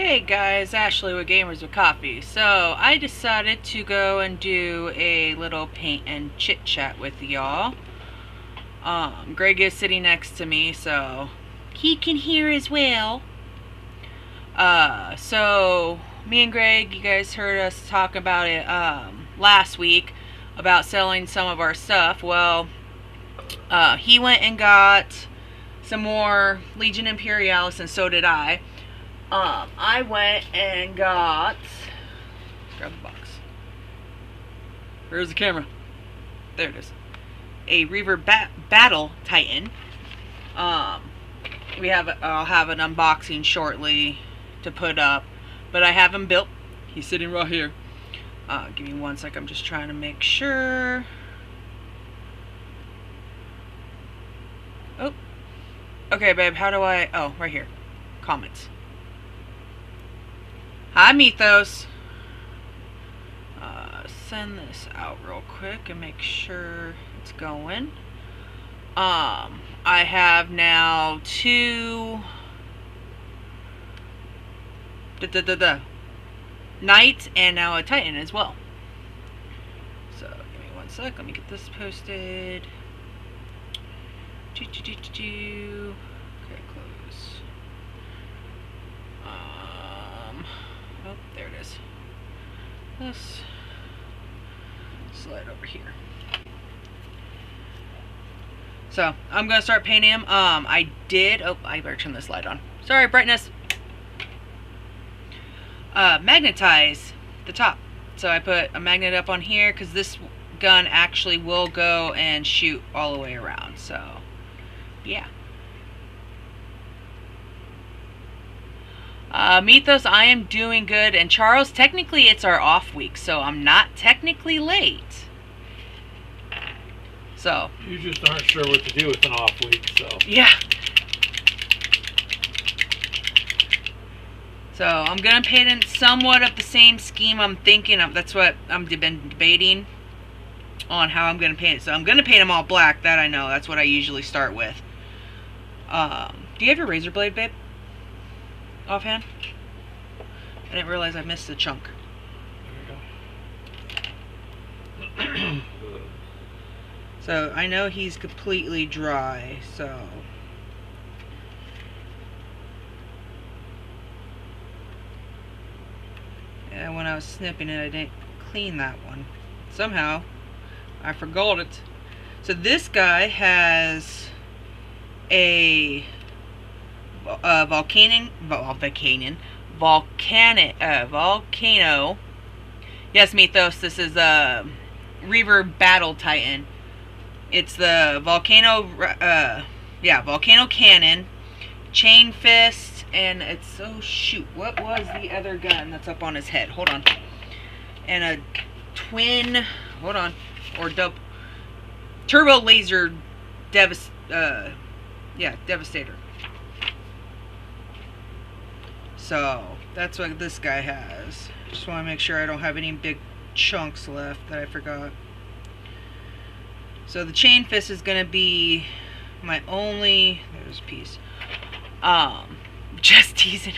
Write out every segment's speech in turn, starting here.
Hey guys, Ashley with Gamers with Coffee. So I decided to go and do a little paint and chit chat with y'all. Greg is sitting next to me, so he can hear as well. So me and Greg, you guys heard us talk about it last week about selling some of our stuff. Well, he went and got some more Legion Imperialis, and so did I. I went and got... Grab the box. Where's the camera? There it is. A Reaver Battle Titan. I'll have an unboxing shortly to put up, but I have him built. He's sitting right here. Give me one sec. I'm just trying to make sure. Oh. Okay, babe. How do I... Oh, right here. Comments. Hi, Mythos. Send this out real quick and make sure it's going. I have now two Knights and now a Titan as well. So give me one sec. Let me get this posted. Okay, close. Oh, there it is. This slide over here. So I'm gonna start painting him. I better turn this light on. Sorry, brightness. Magnetize the top. So I put a magnet up on here because this gun actually will go and shoot all the way around. So yeah. Mythos, I am doing good. And Charles, technically it's our off week, so I'm not technically late. So you just aren't sure what to do with an off week, so yeah. So I'm gonna paint in somewhat of the same scheme I'm thinking of. That's what I'm been debating on how I'm gonna paint it. So I'm gonna paint them all black. That I know. That's what I usually start with. Do you have your razor blade, babe? Offhand? I didn't realize I missed a chunk. there you go. So I know he's completely dry, so yeah, when I was snipping it I didn't clean that one. Somehow I forgot it. So this guy has a volcano. Yes, Mythos, this is a Reaver Battle Titan. It's the volcano cannon, chain fist, and it's what was the other gun that's up on his head? Hold on. And a twin, turbo laser devastator. So that's what this guy has. Just want to make sure I don't have any big chunks left that I forgot. So the chain fist is gonna be my only. There's a piece. Just teasing.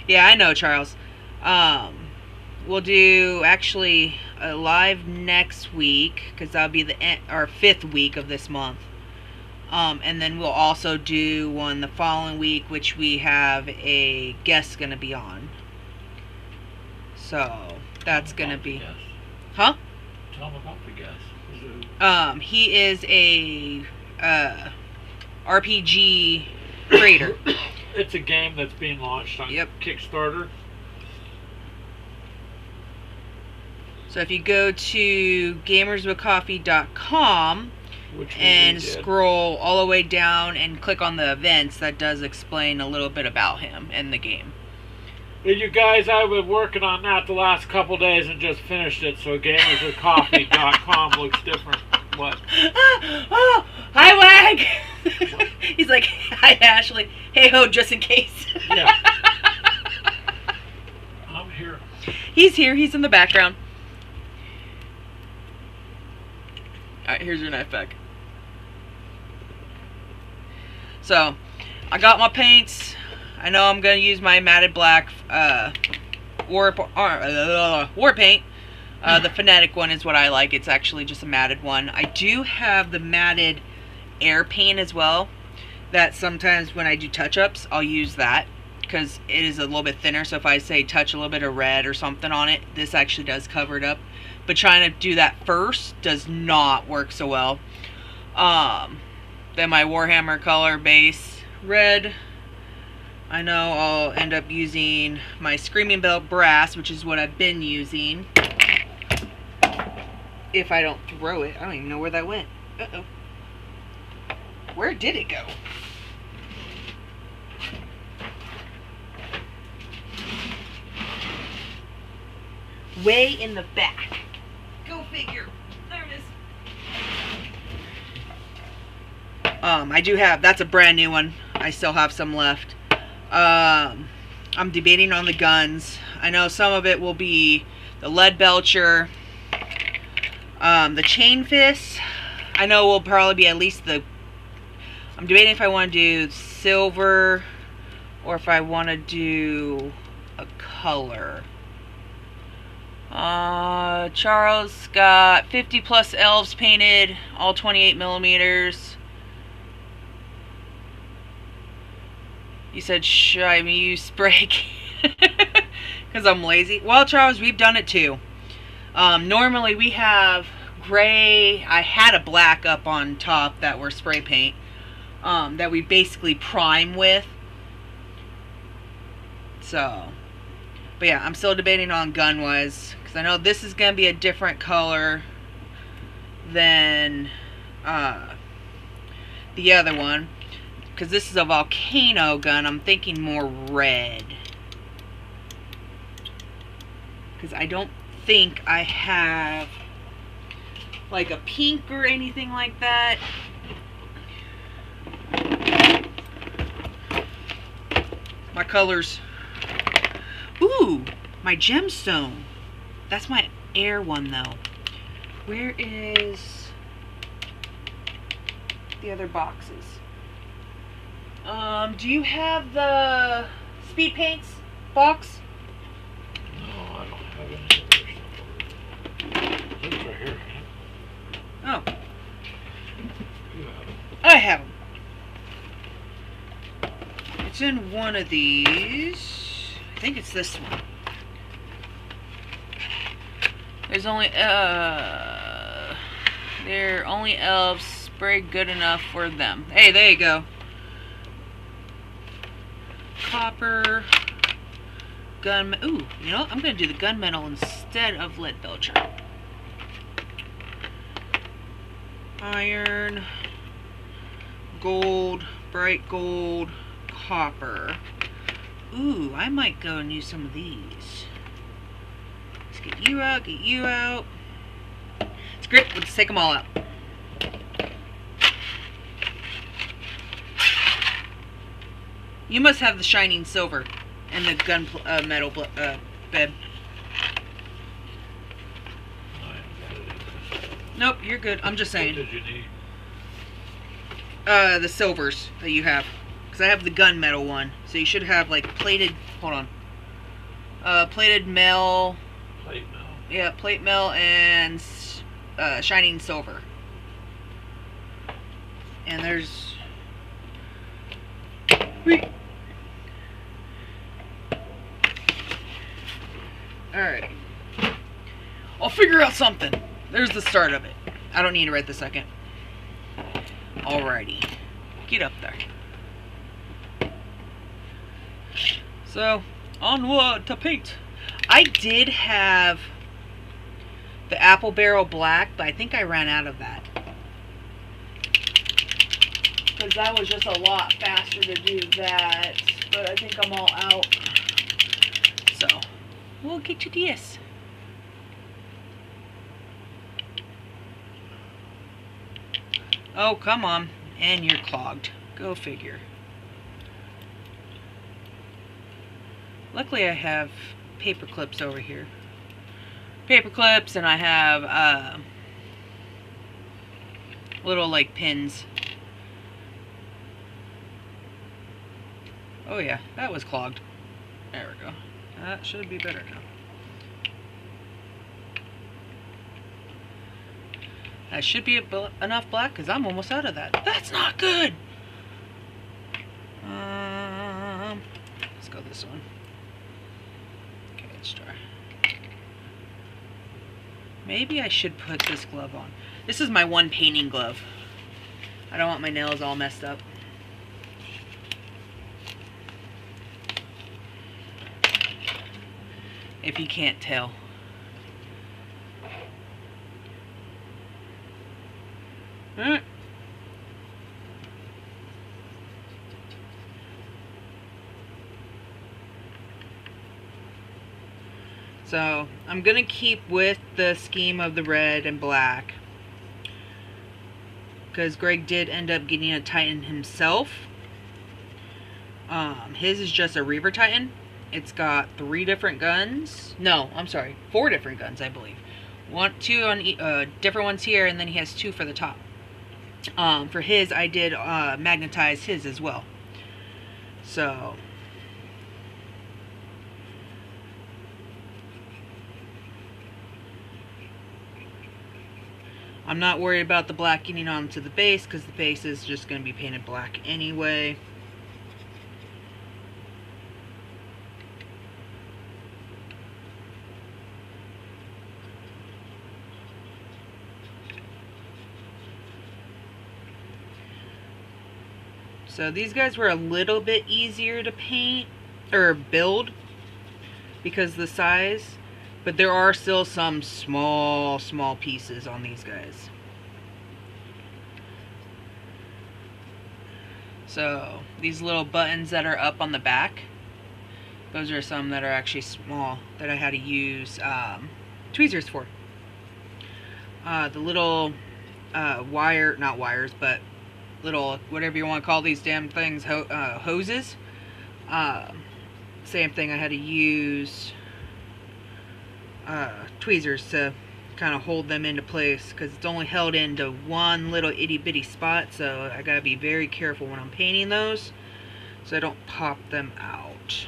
Yeah, I know, Charles. We'll do actually a live next week because that'll be our 5th week of this month. And then we'll also do one the following week, which we have a guest gonna be on. So that's gonna be, huh? Tell him about the guest. He is a RPG creator. It's a game that's being launched on Kickstarter. So if you go to gamerswithcoffee.com and scroll all the way down and click on the events, that does explain a little bit about him and the game. Well, you guys, I've been working on that the last couple days and just finished it, so gamerswithcoffee.com looks different. What? Oh, hi, Wag! He's like, hi, Ashley. Hey, ho, just in case. Yeah. I'm here. He's here. He's in the background. Alright, here's your knife back. So, I got my paints. I know I'm going to use my matted black war paint. The phonetic one is what I like. It's actually just a matted one. I do have the matted air paint as well. That sometimes when I do touch-ups, I'll use that because it is a little bit thinner. So if I say touch a little bit of red or something on it, this actually does cover it up. But trying to do that first does not work so well. Then my Warhammer color base red. I know I'll end up using my Screaming Bell brass, which is what I've been using. If I don't throw it. I don't even know where that went. Uh-oh. Where did it go? Way in the back. Go figure. There it is. I do have, that's a brand new one. I still have some left. I'm debating on the guns. I know some of it will be the lead belcher. The chain fist, I know will probably be at least the, I'm debating if I want to do silver or if I want to do a color. Charles got 50 plus elves painted, all 28 millimeters. You said, should I use spray because I'm lazy? Well, Charles, we've done it too. Normally we have gray. I had a black up on top that were spray paint that we basically prime with. So, but yeah, I'm still debating on gun wise because I know this is gonna be a different color than the other one. Because this is a volcano gun, I'm thinking more red. Because I don't think I have like a pink or anything like that. My colors. Ooh, my gemstone. That's my air one though. Where is the other boxes? Do you have the speed paints box? No, I don't have any of their stuff. It's right here, man. Oh. You have them. I have them. It's in one of these. I think it's this one. There's only, they're only elves. Spray good enough for them. Hey, there you go. Copper, gun. Ooh, you know what? I'm gonna do the gunmetal instead of lead belcher. Iron, gold, bright gold, copper. Ooh, I might go and use some of these. Let's get you out, get you out. It's great. Let's take them all out. You must have the shining silver and the gun metal bed. Nope, you're good. I'm just saying. What did you need? The silvers that you have. Because I have the gunmetal one. So you should have like plated, hold on. Plated mail. Plate mail. Yeah, plate mail and shining silver. And there's... Alright. I'll figure out something. There's the start of it. I don't need it right this second. Alrighty. Get up there. So, onward to paint. I did have the apple barrel black, but I think I ran out of that. Because that was just a lot faster to do that. But I think I'm all out. So, we'll get to this. Oh, come on. And you're clogged. Go figure. Luckily I have paper clips over here. Paper clips, and I have little like pins. Oh yeah, that was clogged. There we go. That should be better now. That should be enough black because I'm almost out of that. That's not good! Let's go this one. Okay, let's try. Maybe I should put this glove on. This is my one painting glove. I don't want my nails all messed up. If you can't tell. Alright. So, I'm going to keep with the scheme of the red and black. Because Greg did end up getting a Titan himself. His is just a Reaver Titan. It's got 3 different guns. No, I'm sorry. 4 different guns, I believe. 2 on different ones here, and then he has 2 for the top. For his, I did magnetize his as well. So... I'm not worried about the black getting onto the base because the base is just going to be painted black anyway. So these guys were a little bit easier to paint or build because of the size. But there are still some small pieces on these guys. So, these little buttons that are up on the back, those are some that are actually small that I had to use tweezers for. The little not wires, but little, whatever you want to call these damn things, hoses. Same thing, I had to use tweezers to kind of hold them into place because it's only held into one little itty bitty spot, so I gotta be very careful when I'm painting those so I don't pop them out.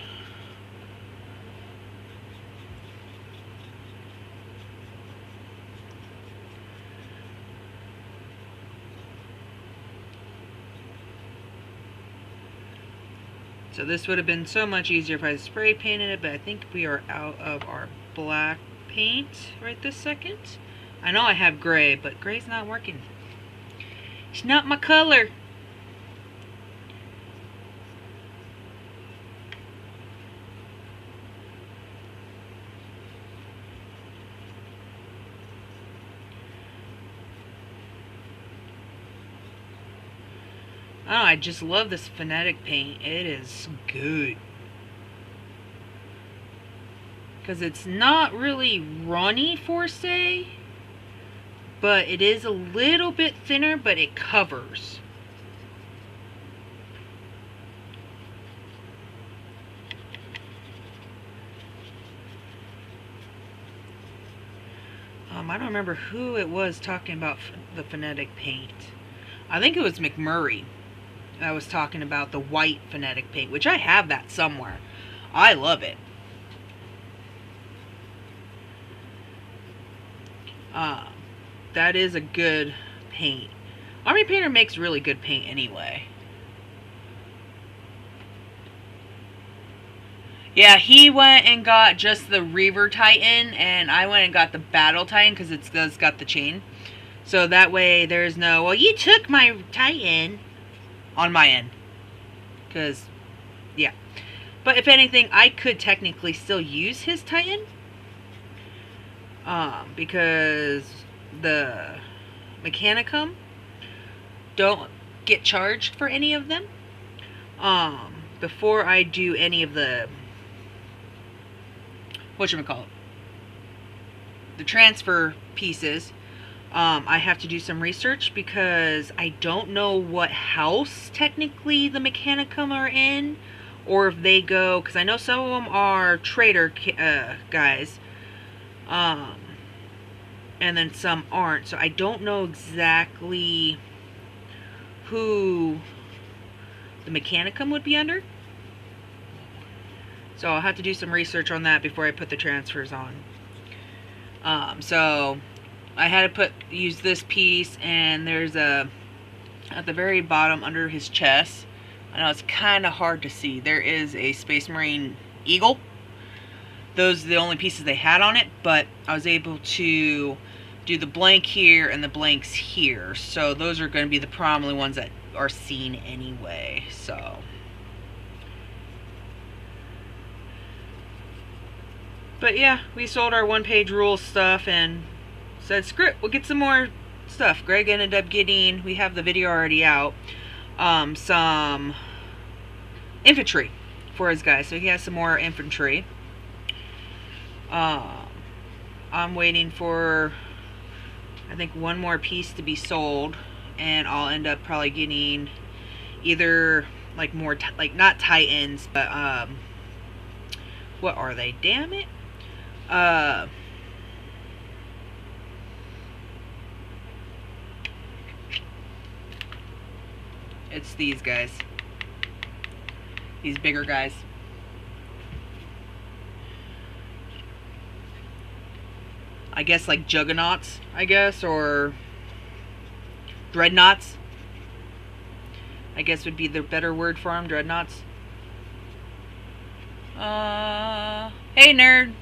So this would have been so much easier if I spray painted it, but I think we are out of our black paint right this second. I know I have gray, but gray's not working. It's not my color. Oh, I just love this phonetic paint. It is good. Because it's not really runny for say, but it is a little bit thinner, but it covers. I don't remember who it was talking about the phonetic paint. I think it was McMurray. I was talking about the white phonetic paint, which I have that somewhere. I love it. That is a good paint. Army Painter makes really good paint anyway. Yeah, he went and got just the Reaver Titan, and I went and got the Battle Titan because it's got the chain. So that way there's no, well, you took my Titan on my end. Because, yeah. But if anything, I could technically still use his Titan. Because the Mechanicum don't get charged for any of them. Before I do any of the, whatchamacallit, the transfer pieces, I have to do some research because I don't know what house technically the Mechanicum are in, or if they go, because I know some of them are trader guys, and then some aren't, so I don't know exactly who the Mechanicum would be under. So I'll have to do some research on that before I put the transfers on. So I had to use this piece, and there's a, at the very bottom under his chest, I know it's kind of hard to see, there is a Space Marine eagle. Those are the only pieces they had on it, but I was able to do the blank here and the blanks here. So those are going to be the prominent ones that are seen anyway. So but yeah, we sold our one-page rule stuff and said, screw it, we'll get some more stuff. Greg ended up getting, we have the video already out, some infantry for his guys. So he has some more infantry. I'm waiting for, I think, one more piece to be sold, and I'll end up probably getting either like more, like not Titans, but what are they? Damn it! It's these guys. These bigger guys. I guess like juggernauts, I guess, or dreadnoughts. I guess would be the better word for them, dreadnoughts. Hey nerd.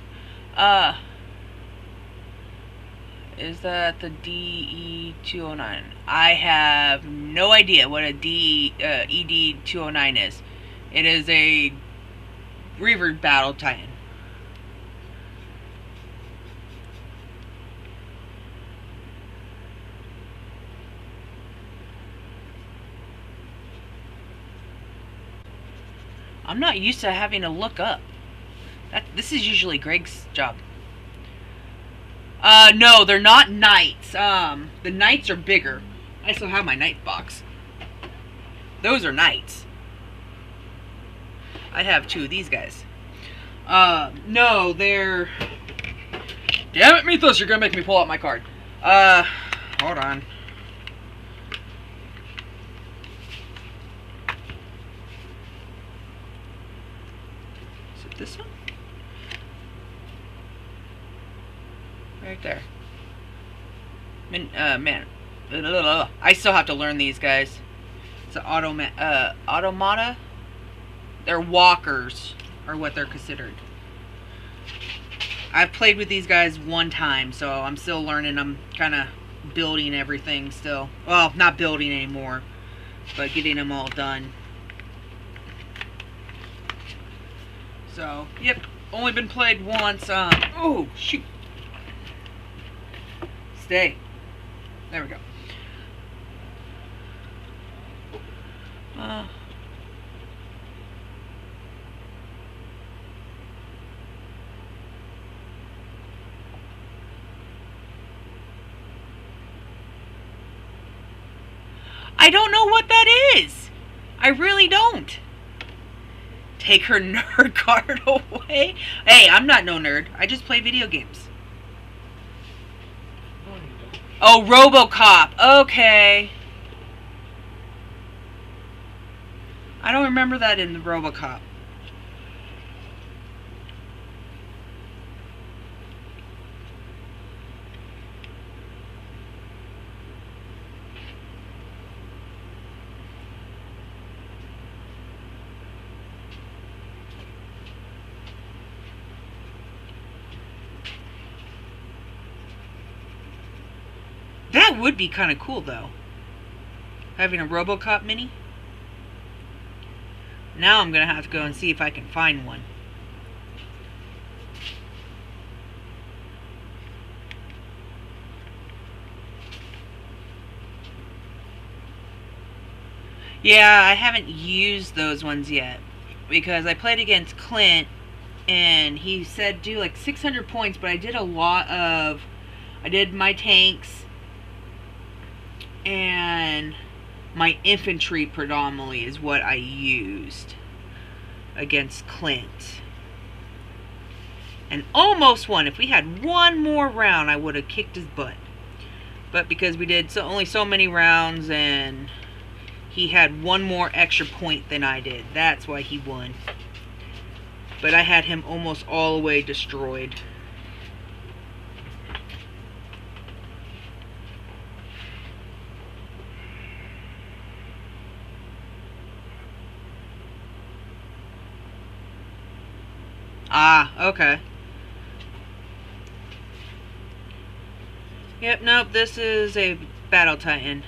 Is that the DE-209? I have no idea what a ED-209 is. It is a Reaver Battle Titan. I'm not used to having to look up. This is usually Greg's job. No, they're not knights. The knights are bigger. I still have my knight box. Those are knights. I have two of these guys. No, they're... Damn it, Mythos, you're gonna make me pull out my card. Hold on. Is it this one? Right there. Man. I still have to learn these guys. It's an automata. They're walkers, are what they're considered. I've played with these guys one time, so I'm still learning. I'm kind of building everything still. Well, not building anymore, but getting them all done. So, yep. Only been played once. Oh, shoot. Stay. There we go. I don't know what that is. I really don't. Take her nerd card away. Hey, I'm not no nerd. I just play video games. Oh, RoboCop. Okay. I don't remember that in the RoboCop. That would be kind of cool, though. Having a RoboCop mini. Now I'm going to have to go and see if I can find one. Yeah, I haven't used those ones yet. Because I played against Clint, and he said do like 600 points, but I did a lot of... I did my tanks and my infantry predominantly is what I used against Clint. And almost won. If we had one more round, I would have kicked his butt. But because we did only so many rounds and he had one more extra point than I did, that's why he won. but I had him almost all the way destroyed. Ah, okay. Yep, nope, this is a Battle Titan.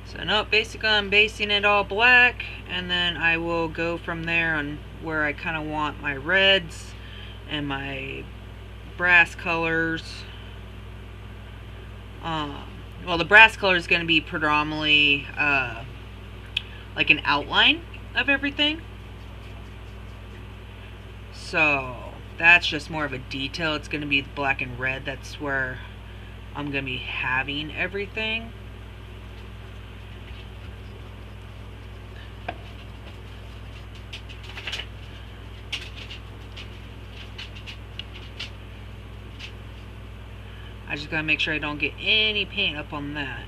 So nope, basically I'm basing it all black, and then I will go from there on where I kind of want my reds and my brass colors. Well, the brass color is going to be predominantly like an outline of everything. So that's just more of a detail. It's going to be the black and red. That's where I'm going to be having everything. I just gotta make sure I don't get any paint up on that.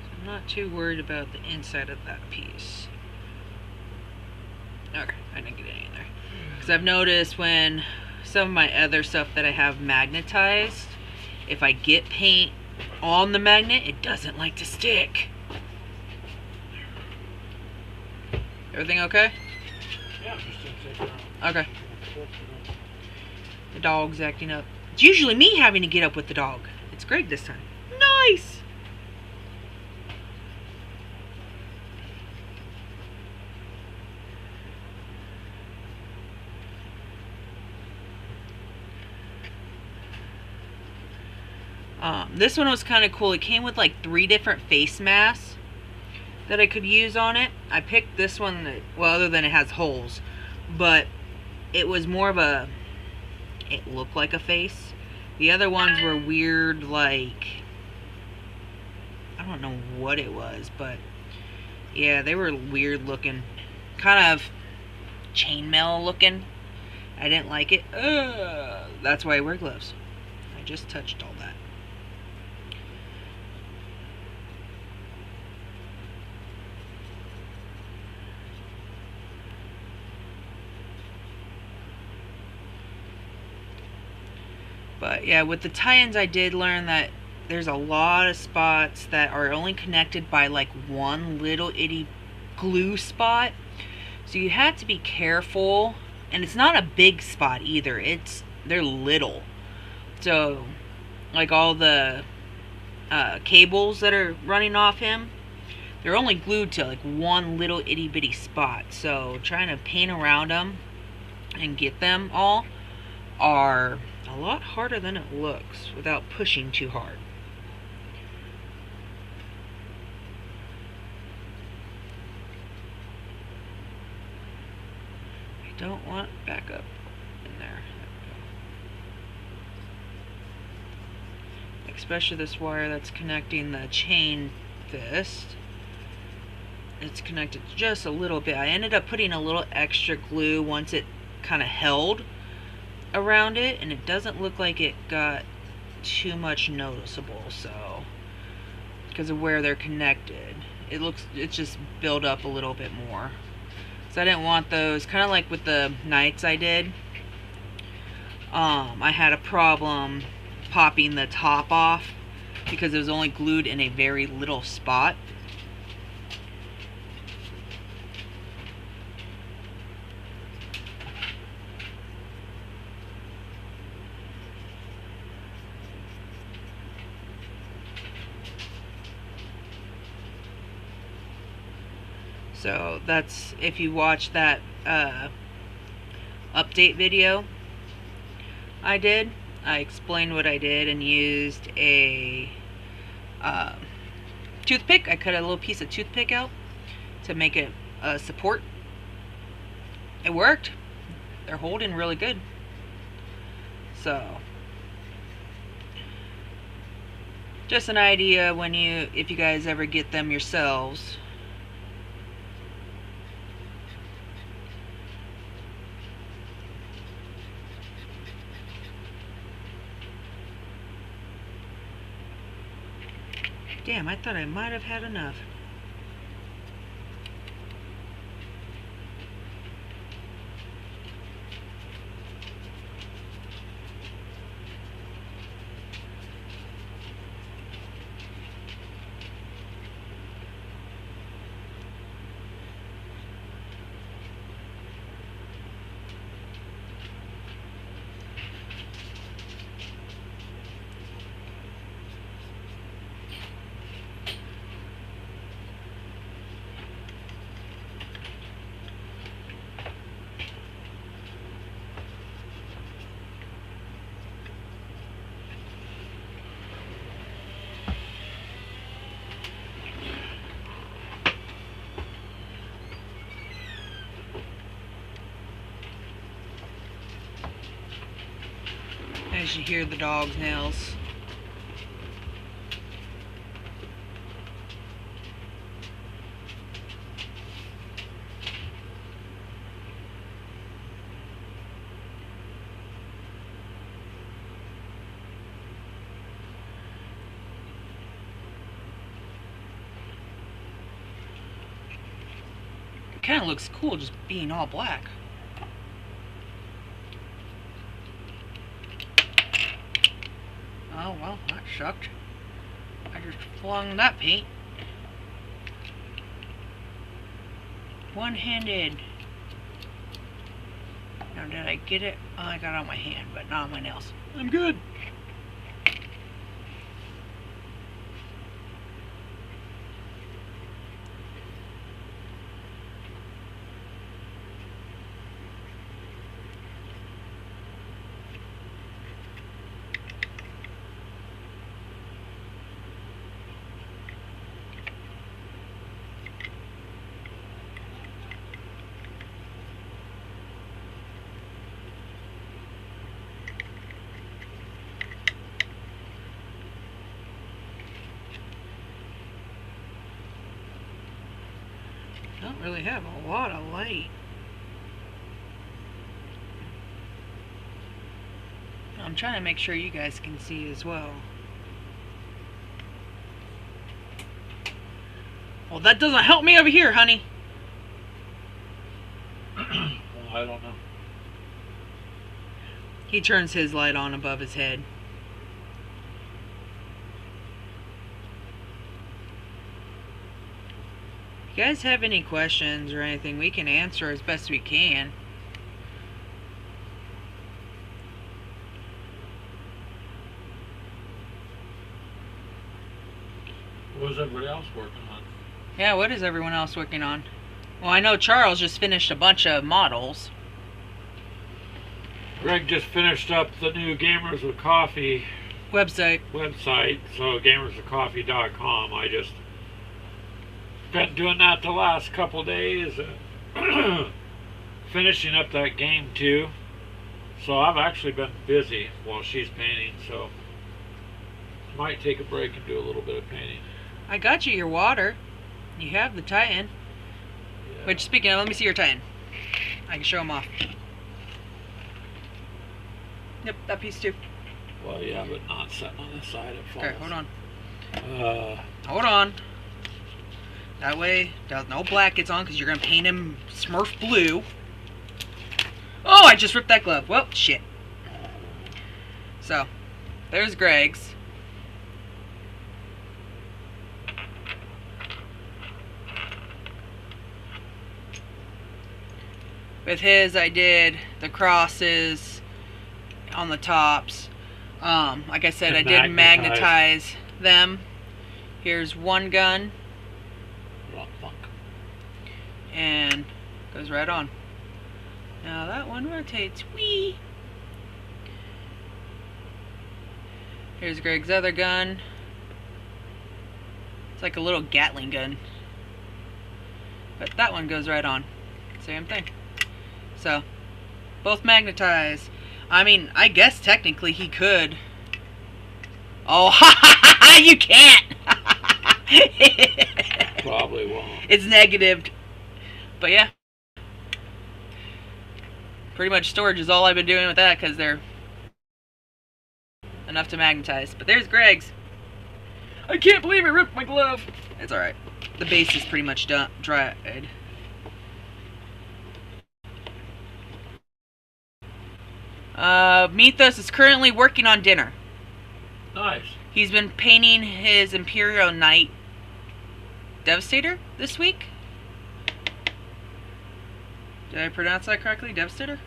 So I'm not too worried about the inside of that piece. Okay, I didn't get any in there. Because I've noticed when some of my other stuff that I have magnetized, if I get paint on the magnet, it doesn't like to stick. Everything okay? Yeah, just take her out. Okay. The dog's acting up. It's usually me having to get up with the dog. It's Greg this time. Nice! This one was kind of cool. It came with like 3 different face masks that I could use on it. I picked this one that, well, other than it has holes, but it was more of a, it looked like a face. The other ones were weird, like, I don't know what it was, but yeah, they were weird looking, kind of chainmail looking. I didn't like it. That's why I wear gloves. I just touched all that. But yeah, with the tie-ins I did learn that there's a lot of spots that are only connected by like one little itty glue spot. So you have to be careful. And it's not a big spot either. They're little. So like all the cables that are running off him, they're only glued to like one little itty bitty spot. So trying to paint around them and get them all are a lot harder than it looks without pushing too hard. I don't want back up in there. Especially this wire that's connecting the chain fist. It's connected just a little bit. I ended up putting a little extra glue once it kind of held around it, and it doesn't look like it got too much noticeable, so because of where they're connected, it's just built up a little bit more. So I didn't want those, kind of like with the knights I did. I had a problem popping the top off because it was only glued in a very little spot. So that's, if you watch that update video I did, I explained what I did and used a toothpick. I cut a little piece of toothpick out to make it support. It worked. They're holding really good. So just an idea when if you guys ever get them yourselves. Damn, I thought I might have had enough. As you hear the dog's nails. It kind of looks cool just being all black. Oh, well, that sucked. I just flung that paint. One-handed. Now, did I get it? Oh, I got it on my hand, but not on my nails. I'm good. Don't really have a lot of light. I'm trying to make sure you guys can see as well. Well, that doesn't help me over here, honey. Well, I don't know. He turns his light on above his head. If you guys have any questions or anything, we can answer as best we can. What is everybody else working on? Yeah, what is everyone else working on? Well, I know Charles just finished a bunch of models. Greg just finished up the new Gamers with Coffee Website. So gamerswithcoffee.com. I just been doing that the last couple days, finishing up that game too. So I've actually been busy while she's painting, so might take a break and do a little bit of painting. I got you your water. You have the Titan. Yeah. Which, speaking of, let me see your Titan. I can show them off. Yep, that piece too. Well, yeah, but not sitting on the side it falls. Okay, hold on. Hold on. That way, no black gets on because you're going to paint him Smurf blue. Oh, I just ripped that glove. Well, shit. So, there's Greg's. With his, I did the crosses on the tops. Like I said, I did magnetize them. Here's one gun. And goes right on. Now that one rotates. Whee! Here's Greg's other gun. It's like a little Gatling gun. But that one goes right on. Same thing. So, both magnetize. I mean, I guess technically he could. Oh, you can't! Probably won't. It's negative. But yeah. Pretty much storage is all I've been doing with that because they're enough to magnetize. But there's Greg's. I can't believe I ripped my glove. It's alright. The base is pretty much done, dried. Mythos is currently working on dinner. Nice. He's been painting his Imperial Knight Devastator this week. Did I pronounce that correctly? Devastator?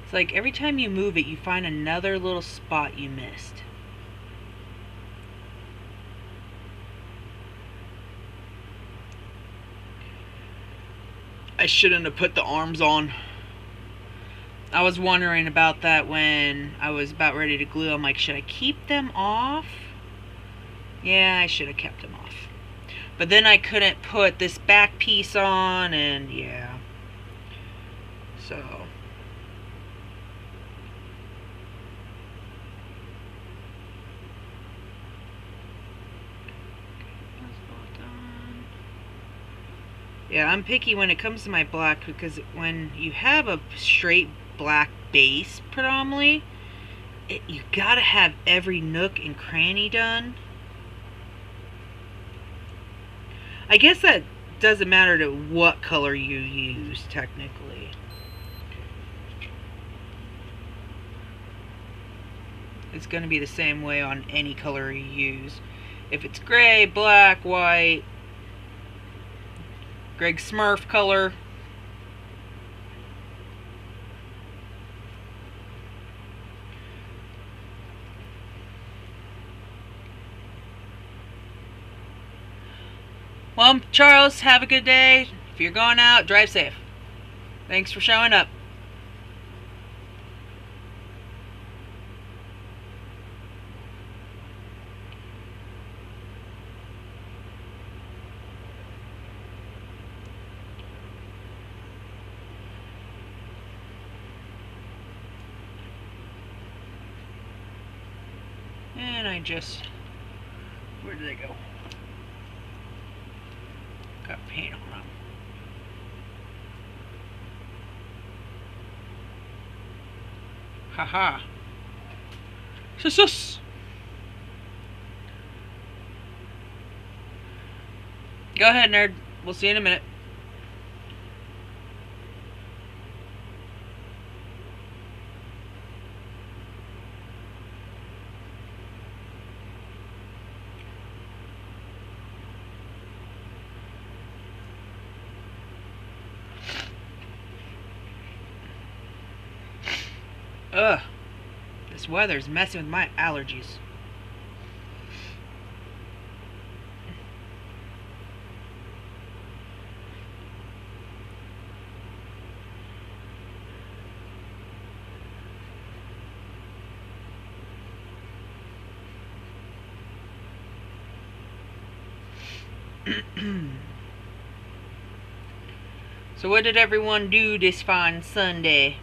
It's like every time you move it, you find another little spot you missed. I shouldn't have put the arms on. I was wondering about that when I was about ready to glue. I'm like, should I keep them off? Yeah, I should have kept them off. But then I couldn't put this back piece on, and yeah. So... yeah, I'm picky when it comes to my black, because when you have a straight black base predominantly, you gotta have every nook and cranny done. I guess that doesn't matter to what color you use, technically. It's gonna be the same way on any color you use. If it's gray, black, white, Greg Smurf color. Well, Charles, have a good day. If you're going out, drive safe. Thanks for showing up. And I just... where did they go? Got paint on them. Haha. Sus. Go ahead, nerd. We'll see you in a minute. Ugh. This weather's messing with my allergies. So what did everyone do this fine Sunday?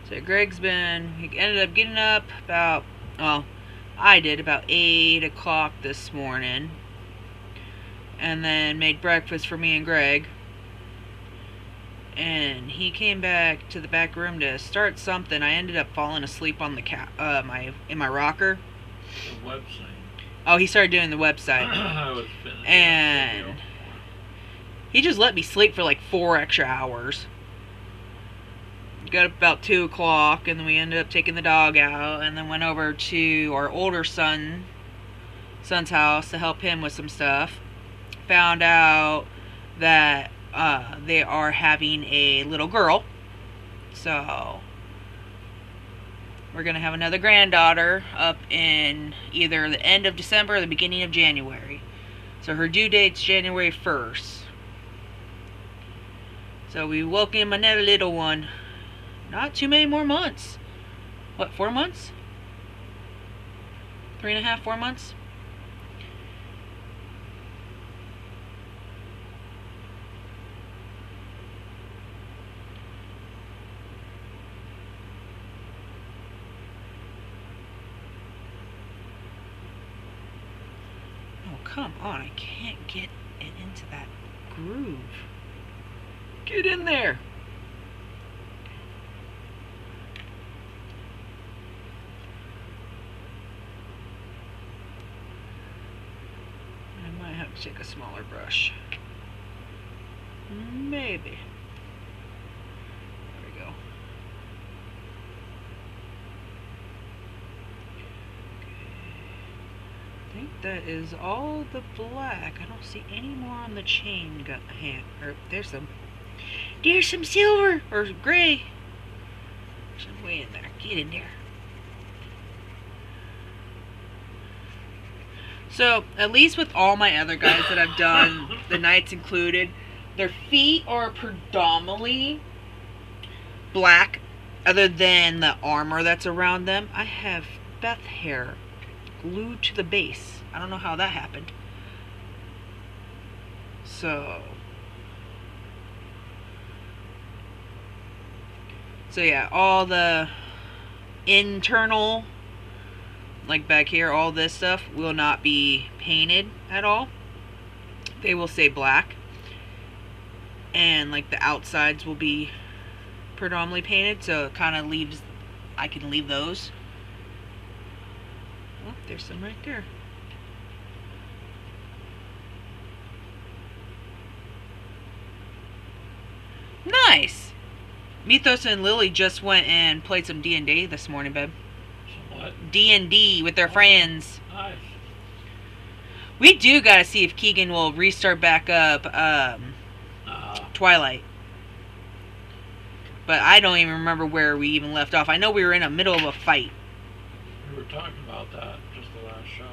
So Greg's been, he ended up getting up about, well, I did about 8 o'clock this morning. And then made breakfast for me and Greg. And he came back to the back room to start something. I ended up falling asleep on the in my rocker. The website. Oh, he started doing the website. I was and he just let me sleep for like 4 extra hours. Got up about 2 o'clock, and then we ended up taking the dog out, and then went over to our older son's house to help him with some stuff. Found out that they are having a little girl, so we're gonna have another granddaughter up in either the end of December or the beginning of January. So her due date's January 1st. So we welcome another little one. Not too many more months. What, 4 months? 3.5, 4 months? Oh, come on. I can't get it into that groove. Get in there. I might have to take a smaller brush. Maybe. There we go. I think that is all the black. I don't see any more on the chain hand. Or there's some silver or gray. Some way in there. Get in there. So, at least with all my other guys that I've done, the knights included, their feet are predominantly black, other than the armor that's around them. I have Beth hair glued to the base. I don't know how that happened. So yeah, all the internal, like back here, all this stuff will not be painted at all. They will stay black. And like the outsides will be predominantly painted, so it kind of leaves, I can leave those. Oh, there's some right there. Nice. Mythos and Lily just went and played some D&D this morning, babe. Some what? D&D with their friends. Nice. We do gotta see if Keegan will restart back up Twilight. But I don't even remember where we even left off. I know we were in the middle of a fight. We were talking about that just the last show.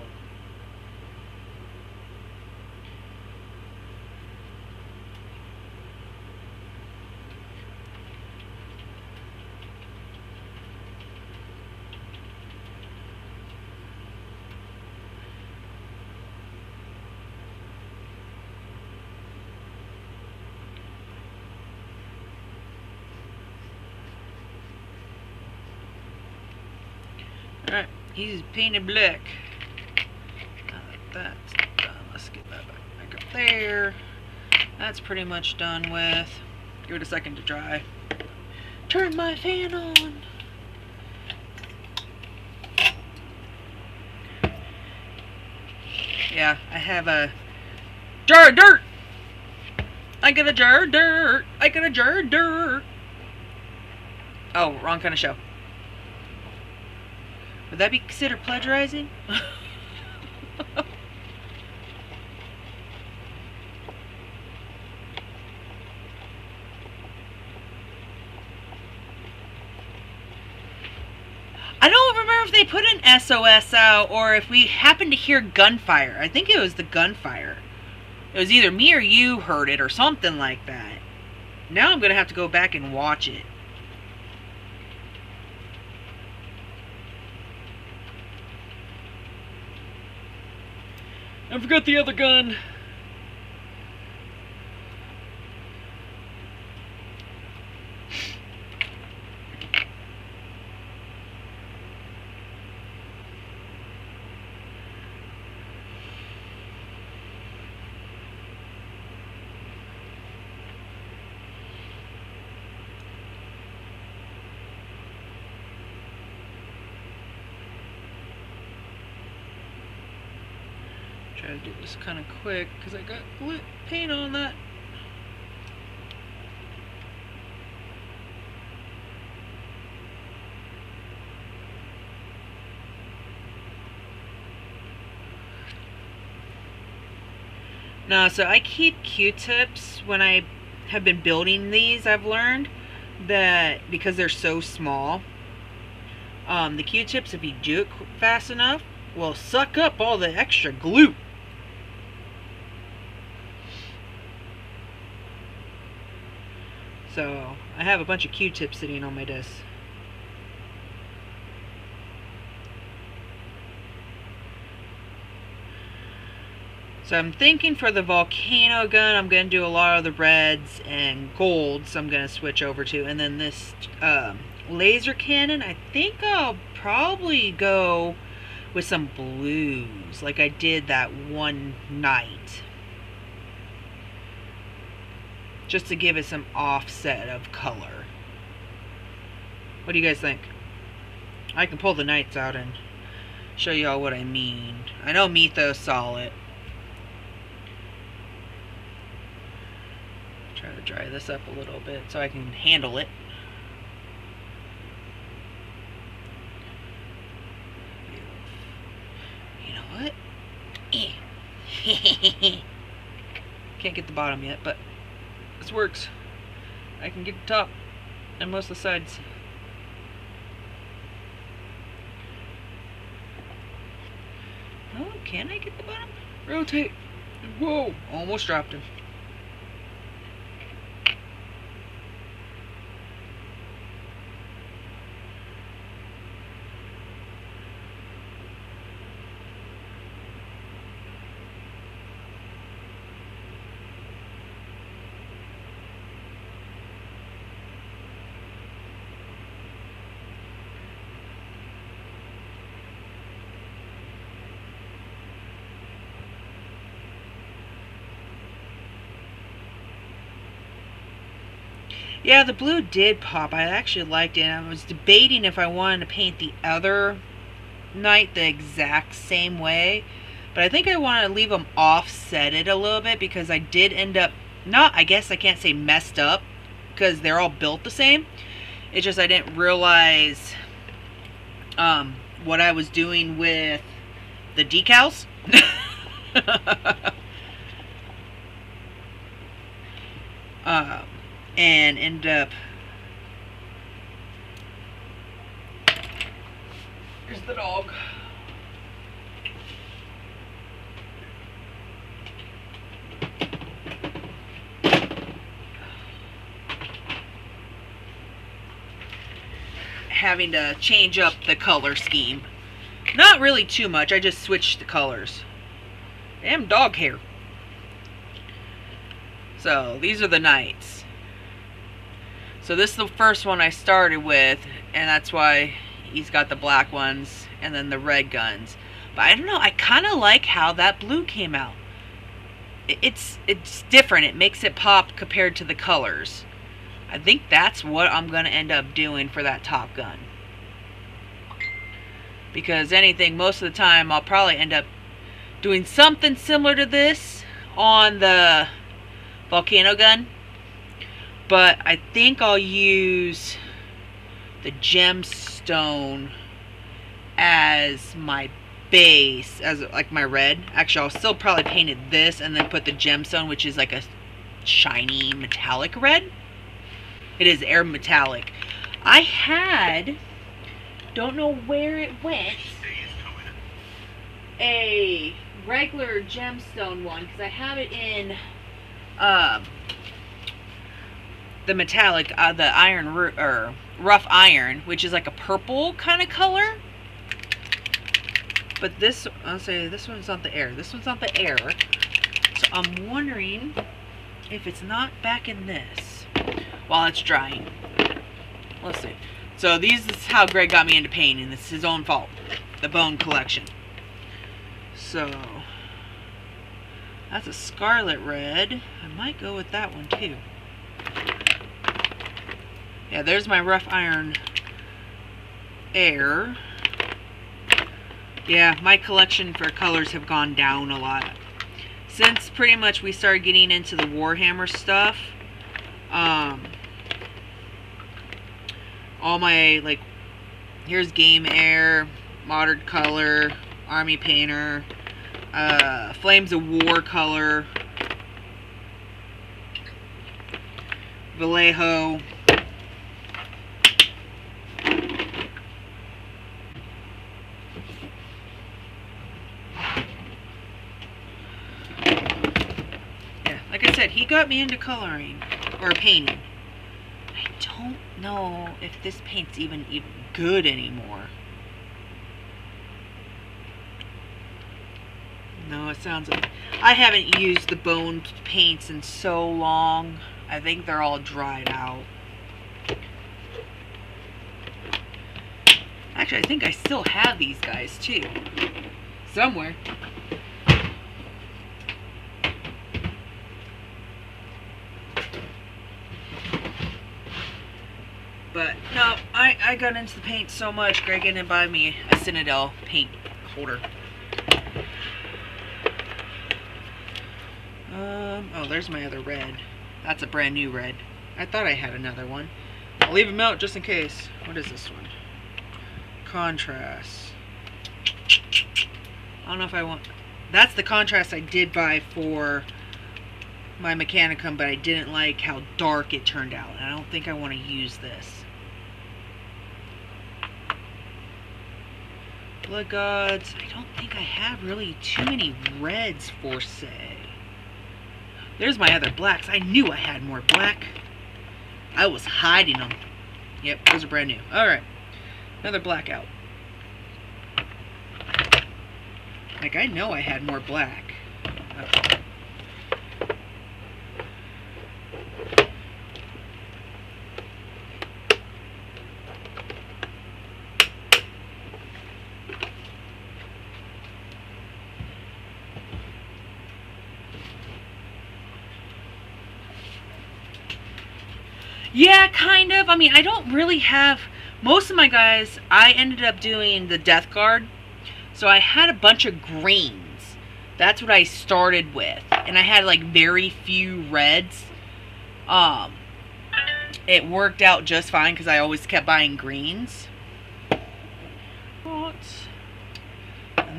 Alright, he's painted black. That's done. Let's get that back up there. That's pretty much done with. Give it a second to dry. Turn my fan on. Yeah, I have a jar of dirt. I got a jar of dirt. I got a jar of dirt. Oh, wrong kind of show. Would that be considered plagiarizing? I don't remember if they put an SOS out or if we happened to hear gunfire. I think it was the gunfire. It was either me or you heard it or something like that. Now I'm going to have to go back and watch it. I forgot the other gun. Try to do this kind of quick because I got paint on that. No, so I keep Q-tips when I have been building these. I've learned that because they're so small, the Q-tips, if you do it fast enough, will suck up all the extra glue. So I have a bunch of Q-tips sitting on my desk. So I'm thinking for the volcano gun, I'm going to do a lot of the reds and golds. So I'm going to switch over to. And then this laser cannon, I think I'll probably go with some blues, like I did that one night. Just to give it some offset of color. What do you guys think? I can pull the knights out and show y'all what I mean. I know Mythos saw it. Try to dry this up a little bit so I can handle it. You know what? Can't get the bottom yet, but this works. I can get the top and most of the sides. Oh, can I get the bottom? Rotate. Whoa, almost dropped him. Yeah, the blue did pop. I actually liked it. I was debating if I wanted to paint the other knight the exact same way. But I think I want to leave them offsetted a little bit because I did end up, I guess I can't say messed up because they're all built the same. It's just I didn't realize what I was doing with the decals. And end up, here's the dog. Having to change up the color scheme. Not really too much, I just switched the colors. Damn dog hair. So these are the knights. So this is the first one I started with, and that's why he's got the black ones and then the red guns. But I don't know, I kind of like how that blue came out. It's different. It makes it pop compared to the colors. I think that's what I'm going to end up doing for that top gun. Because most of the time, I'll probably end up doing something similar to this on the volcano gun. But I think I'll use the gemstone as my base, as like my red. Actually, I'll still probably paint it this and then put the gemstone, which is like a shiny metallic red. It is air metallic. I had, don't know where it went, a regular gemstone one because I have it in the metallic, the iron or rough iron, which is like a purple kind of color. But this, I'll say this one's not the air. This one's not the air. So I'm wondering if it's not back in this while it's drying. Let's see. So this is how Greg got me into painting. This is his own fault. The bone collection. So that's a scarlet red. I might go with that one too. Yeah, there's my rough iron air. Yeah, my collection for colors have gone down a lot. Since pretty much we started getting into the Warhammer stuff, all my, like, here's Game Air, Modern Color, Army Painter, Flames of War Color, Vallejo. Yeah, like I said, he got me into coloring, or painting. don't know if this paint's even good anymore. No, it sounds like I haven't used the bone paints in so long. I think they're all dried out. Actually, I think I still have these guys too. Somewhere. But no, I got into the paint so much. Greg didn't buy me a Citadel paint holder. Oh, there's my other red. That's a brand new red. I thought I had another one. I'll leave them out just in case. What is this one? Contrast. I don't know if I want... That's the contrast I did buy for my Mechanicum, but I didn't like how dark it turned out. And I don't think I want to use this. Blood Gods. I don't think I have really too many reds for say. There's my other blacks. I knew I had more black. I was hiding them. Yep, those are brand new. Alright. Another blackout. Like, I know I had more black. Okay. Yeah, kind of. I mean, I don't really have... Most of my guys, I ended up doing the Death Guard. So I had a bunch of greens. That's what I started with. And I had, like, very few reds. It worked out just fine because I always kept buying greens. And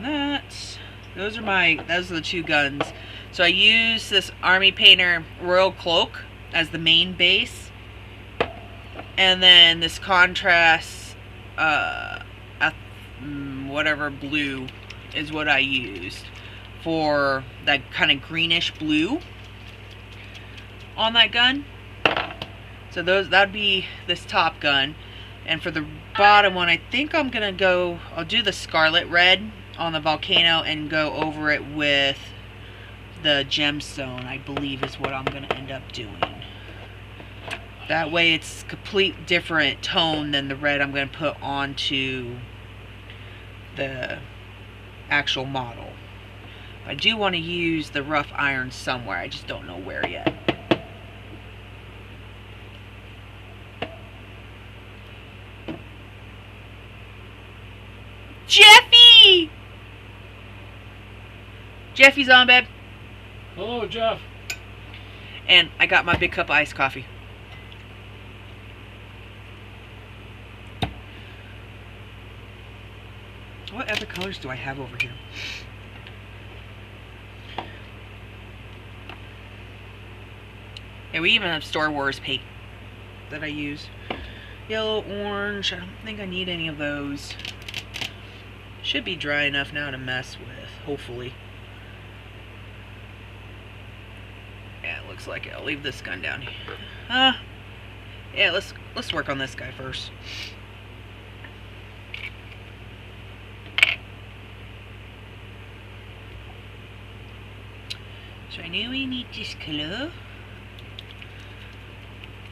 that... Those are the two guns. So I used this Army Painter Royal Cloak as the main base. And then this contrast, whatever blue is what I used for that kind of greenish blue on that gun. So that'd be this top gun. And for the bottom one, I think I'm going to I'll do the Scarlet Red on the Volcano and go over it with the Gemstone, I believe is what I'm going to end up doing. That way it's complete different tone than the red I'm going to put onto the actual model. I do want to use the rough iron somewhere. I just don't know where yet. Jeffy! Jeffy's on, babe. Hello, Jeff. And I got my big cup of iced coffee. What other colors do I have over here? Yeah, we even have Star Wars paint that I use. Yellow, orange. I don't think I need any of those. Should be dry enough now to mess with, hopefully. Yeah, it looks like it. I'll leave this gun down here. Yeah, let's work on this guy first. So I know we need this color.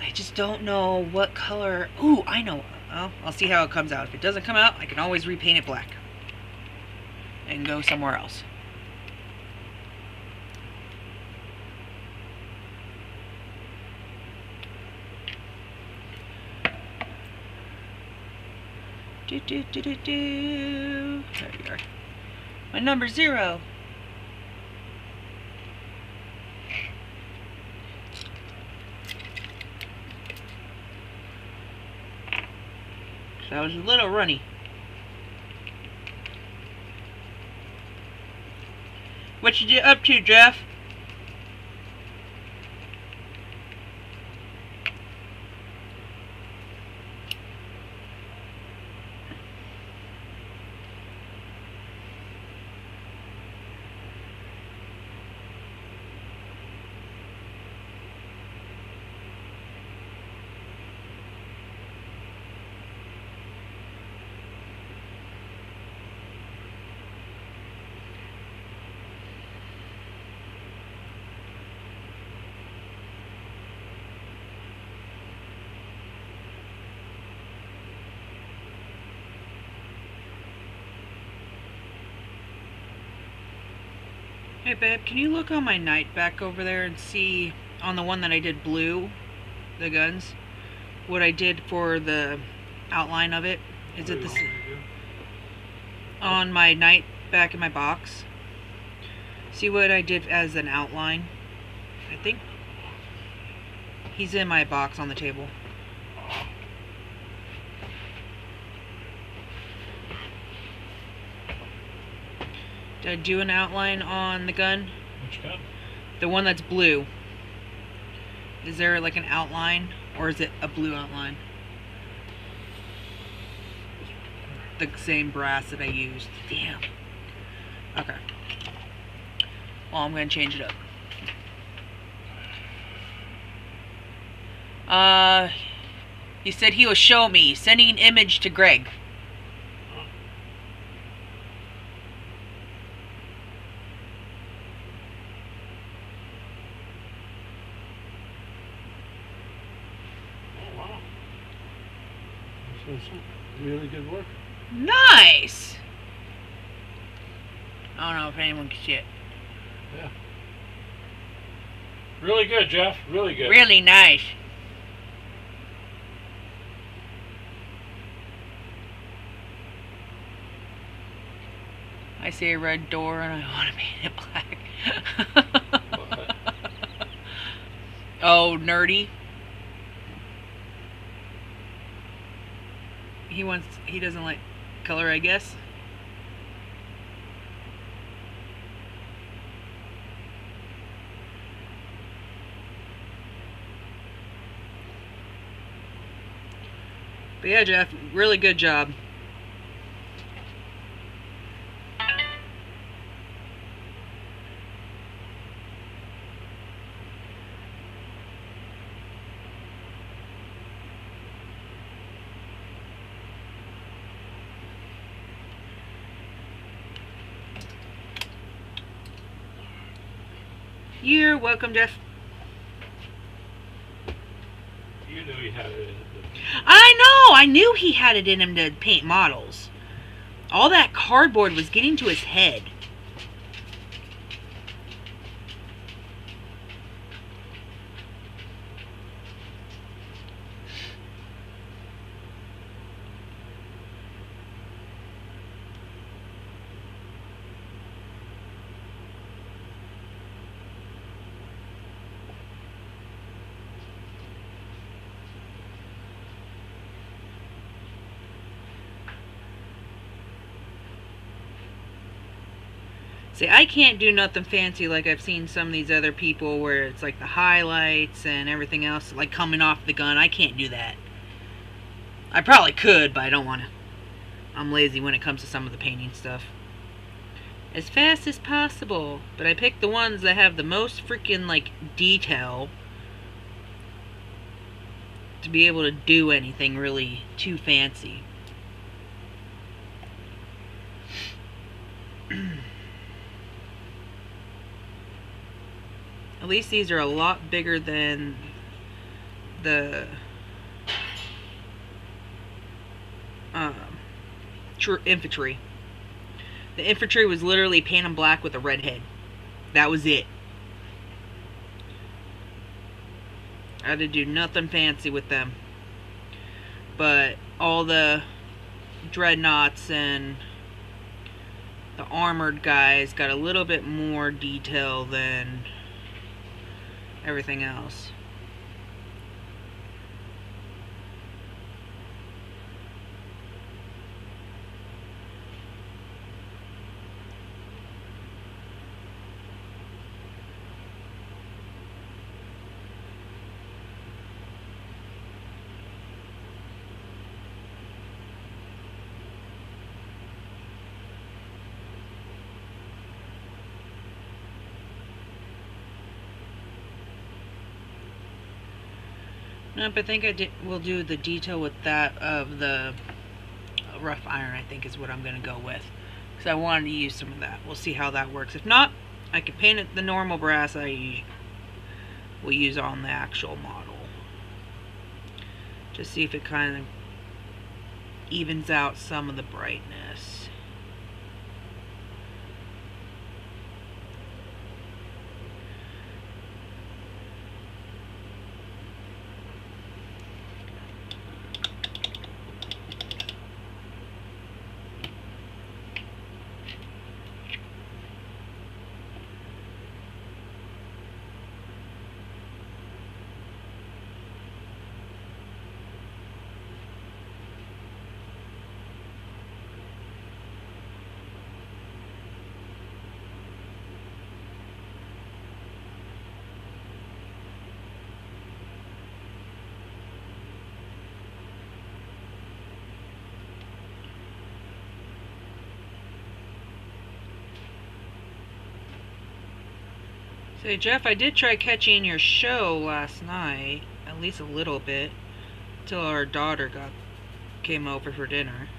I just don't know what color. Ooh, I know. Well, I'll see how it comes out. If it doesn't come out, I can always repaint it black and go somewhere else. There you are. My number 0. That was a little runny. What you up to, Jeff? Hey babe, can you look on my night back over there and see on the one that I did blue, the guns, what I did for the outline of it? Is it this on my night back in my box? See what I did as an outline? I think he's in my box on the table. Did I do an outline on the gun? Which gun? The one that's blue. Is there like an outline, or is it a blue outline? The same brass that I used. Damn. Okay. Well, I'm gonna change it up. He said he will show me. Sending an image to Greg. Oh, wow. That's really good work. Nice! I don't know if anyone can see it. Yeah. Really good, Jeff. Really good. Really nice. I see a red door and I want to paint it black. What? Oh, nerdy. He doesn't like color, I guess. But yeah, Jeff, really good job. You're welcome, Jeff. You knew he had it in him. I know! I knew he had it in him to paint models. All that cardboard was getting to his head. See, I can't do nothing fancy like I've seen some of these other people where it's like the highlights and everything else like coming off the gun. I can't do that. I probably could, but I don't want to. I'm lazy when it comes to some of the painting stuff. As fast as possible, but I picked the ones that have the most freaking like detail to be able to do anything really too fancy. At least these are a lot bigger than the infantry. The infantry was literally painted black with a red head. That was it. I had to do nothing fancy with them. But all the dreadnoughts and the armored guys got a little bit more detail than everything else. Nope, I think we'll do the detail with that of the rough iron, I think is what I'm going to go with. Because I wanted to use some of that. We'll see how that works. If not, I can paint it the normal brass I will use on the actual model. Just see if it kind of evens out some of the brightness. Say, Jeff, I did try catching your show last night, at least a little bit, till our daughter came over for dinner.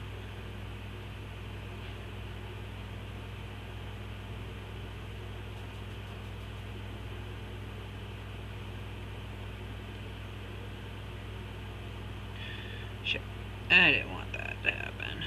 Shit, I didn't want that to happen.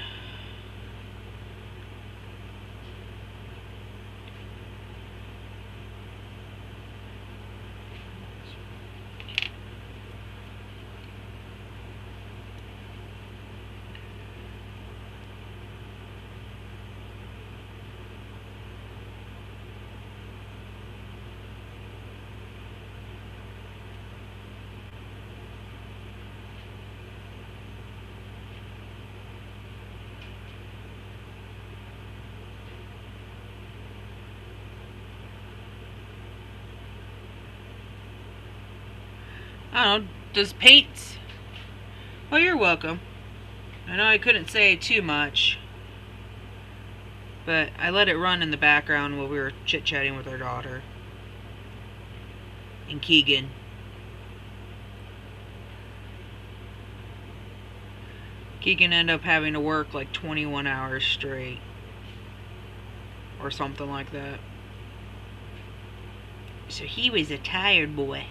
I don't know, does paint... Well, you're welcome. I know I couldn't say too much, but I let it run in the background while we were chit-chatting with our daughter. And Keegan. Keegan ended up having to work like 21 hours straight. Or something like that. So he was a tired boy.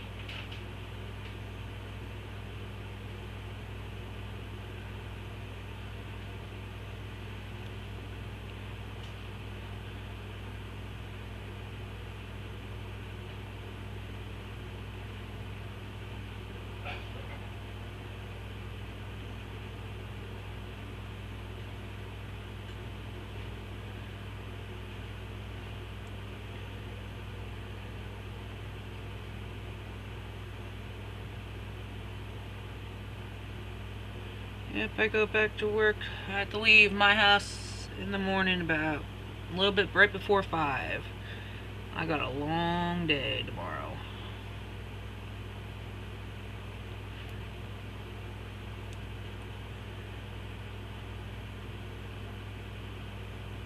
Yep, I go back to work. I have to leave my house in the morning about a little bit right before 5. I got a long day tomorrow.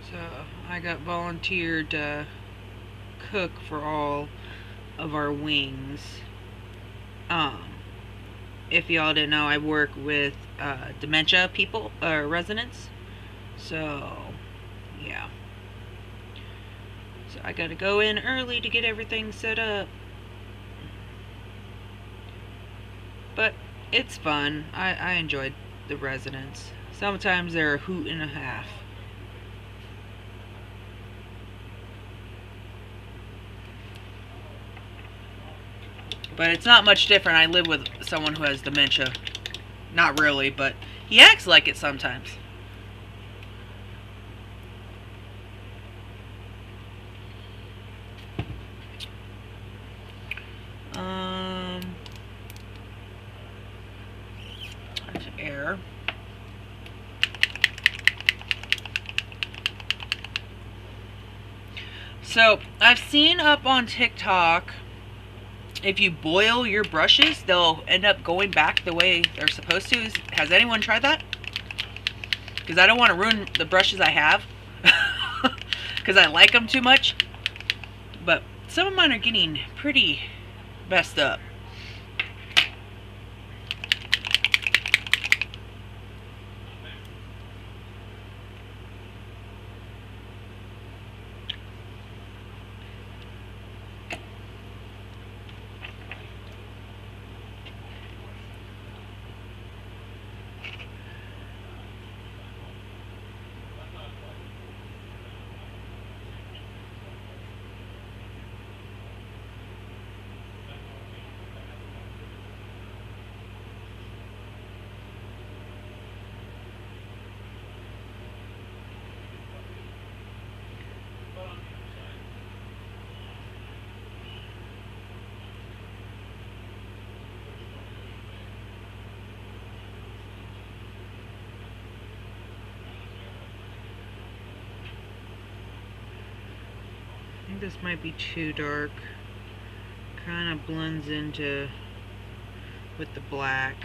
So I got volunteered to cook for all of our wings. If y'all didn't know, I work with dementia people, residents. So, yeah. So I gotta go in early to get everything set up. But it's fun. I enjoyed the residents. Sometimes they're a hoot and a half. But it's not much different. I live with someone who has dementia. Not really, but he acts like it sometimes. That's air. So, I've seen up on TikTok, if you boil your brushes, they'll end up going back the way they're supposed to. Has anyone tried that? Because I don't want to ruin the brushes I have. Because I like them too much. But some of mine are getting pretty messed up. I think this might be too dark. Kind of blends into with the black.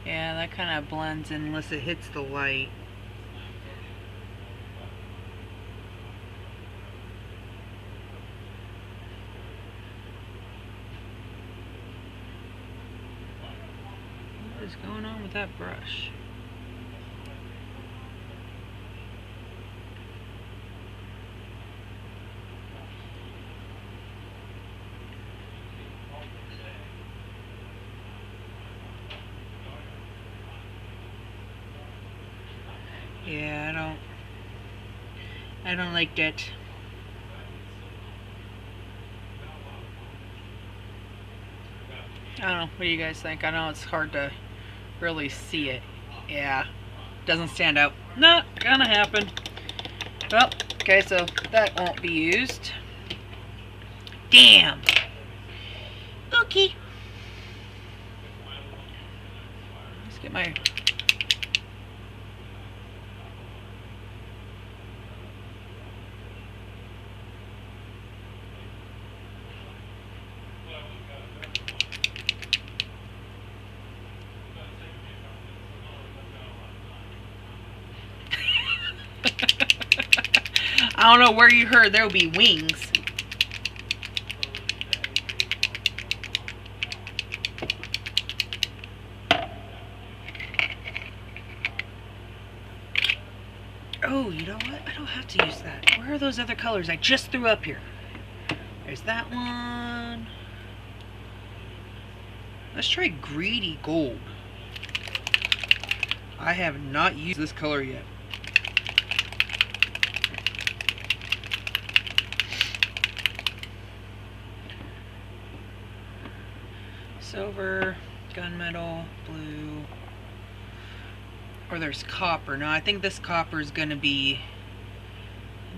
Yeah, that kind of blends in unless it hits the light. What is going on with that brush? Yeah, I don't like that. I don't know. What do you guys think? I know it's hard to really see it. Yeah, doesn't stand out. Not gonna happen. Well, okay, so that won't be used. Damn. Okay. Let's get my... I don't know where you heard there will be wings. Oh, you know what? I don't have to use that. Where are those other colors I just threw up here? There's that one. Let's try Greedy Gold. I have not used this color yet. Silver, gunmetal, blue, or there's copper. Now I think this copper is going to be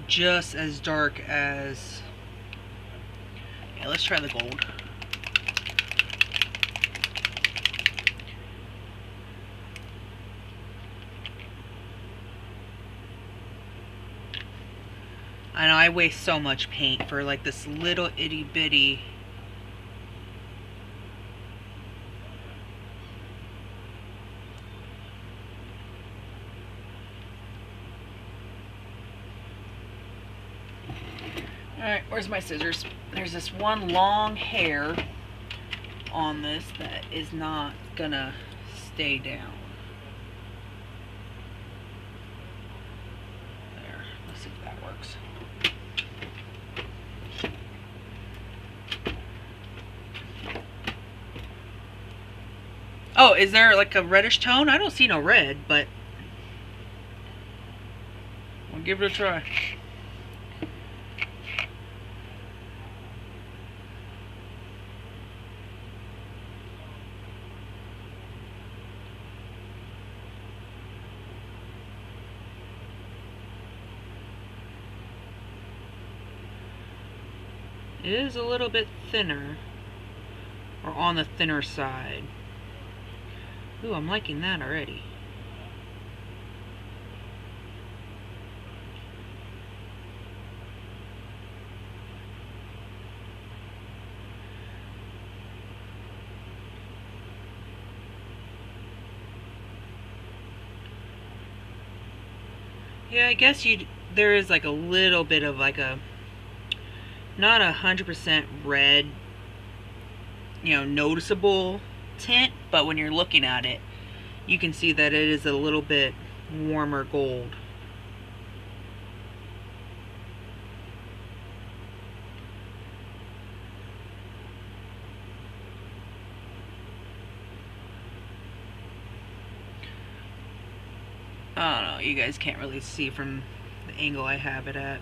just as dark as... Yeah, let's try the gold. I know I waste so much paint for like this little itty bitty... Alright, where's my scissors? There's this one long hair on this that is not gonna stay down. There, let's see if that works. Oh, is there like a reddish tone? I don't see no red, but we'll give it a try. It is a little bit thinner, or on the thinner side. Ooh, I'm liking that already. Yeah, I guess there is like a little bit of like a, not 100% red, you know, noticeable tint, but when you're looking at it, you can see that it is a little bit warmer gold. I don't know, you guys can't really see from the angle I have it at.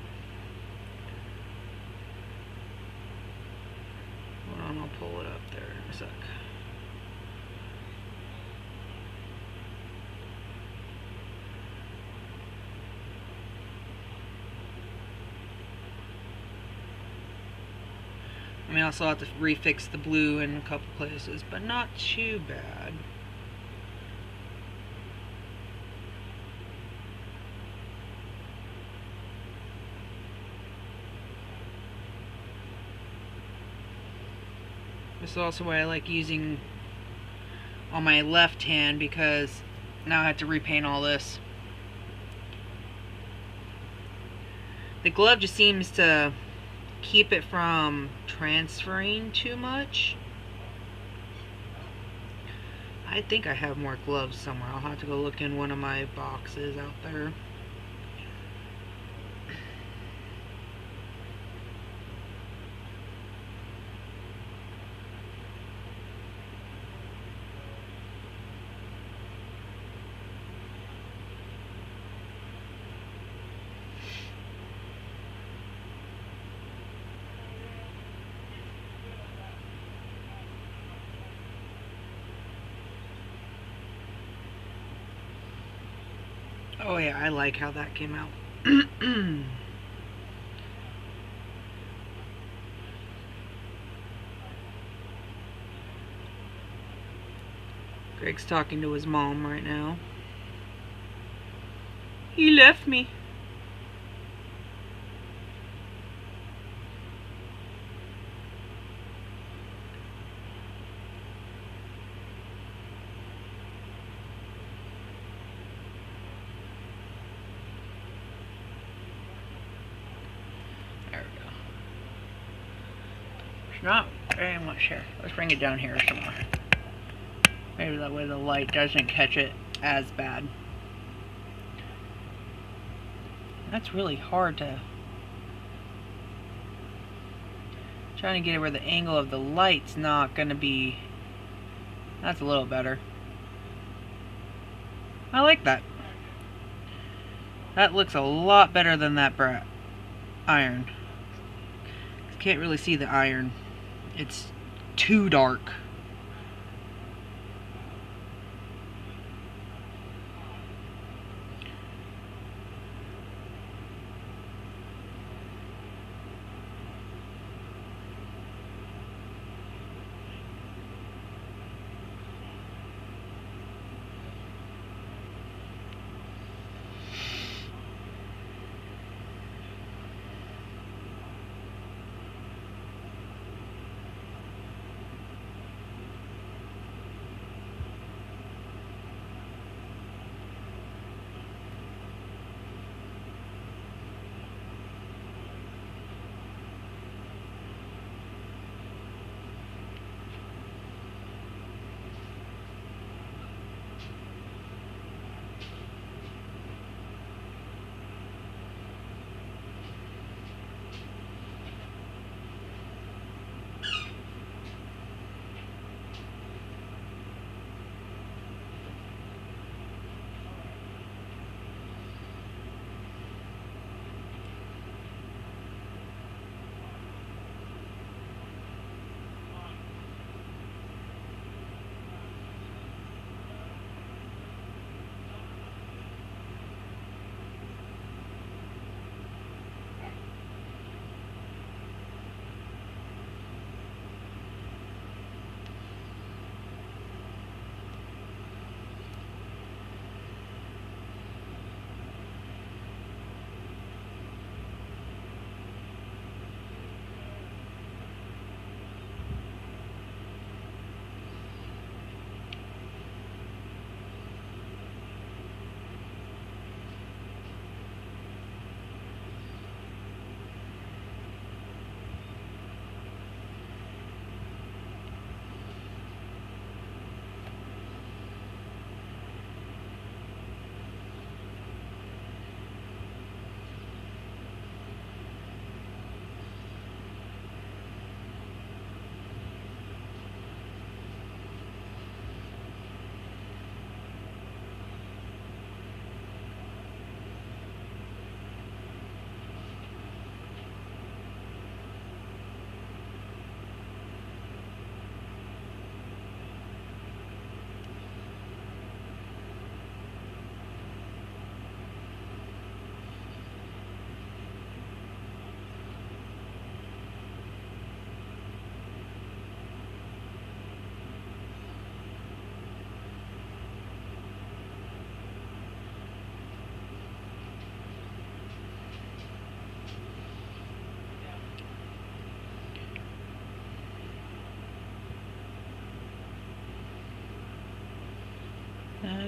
Hold on, I'll pull it up there in a sec. I mean, I also have to refix the blue in a couple places, but not too bad. This is also why I like using on my left hand because now I have to repaint all this. The glove just seems to keep it from transferring too much. I think I have more gloves somewhere. I'll have to go look in one of my boxes out there. Oh yeah, I like how that came out. Greg's talking to his mom right now. He left me. There we go. There's not very much here. Let's bring it down here some more. Maybe that way the light doesn't catch it as bad. That's really hard to... Trying to get it where the angle of the light's not going to be... That's a little better. I like that. That looks a lot better than that iron. Can't really see the iron. It's too dark.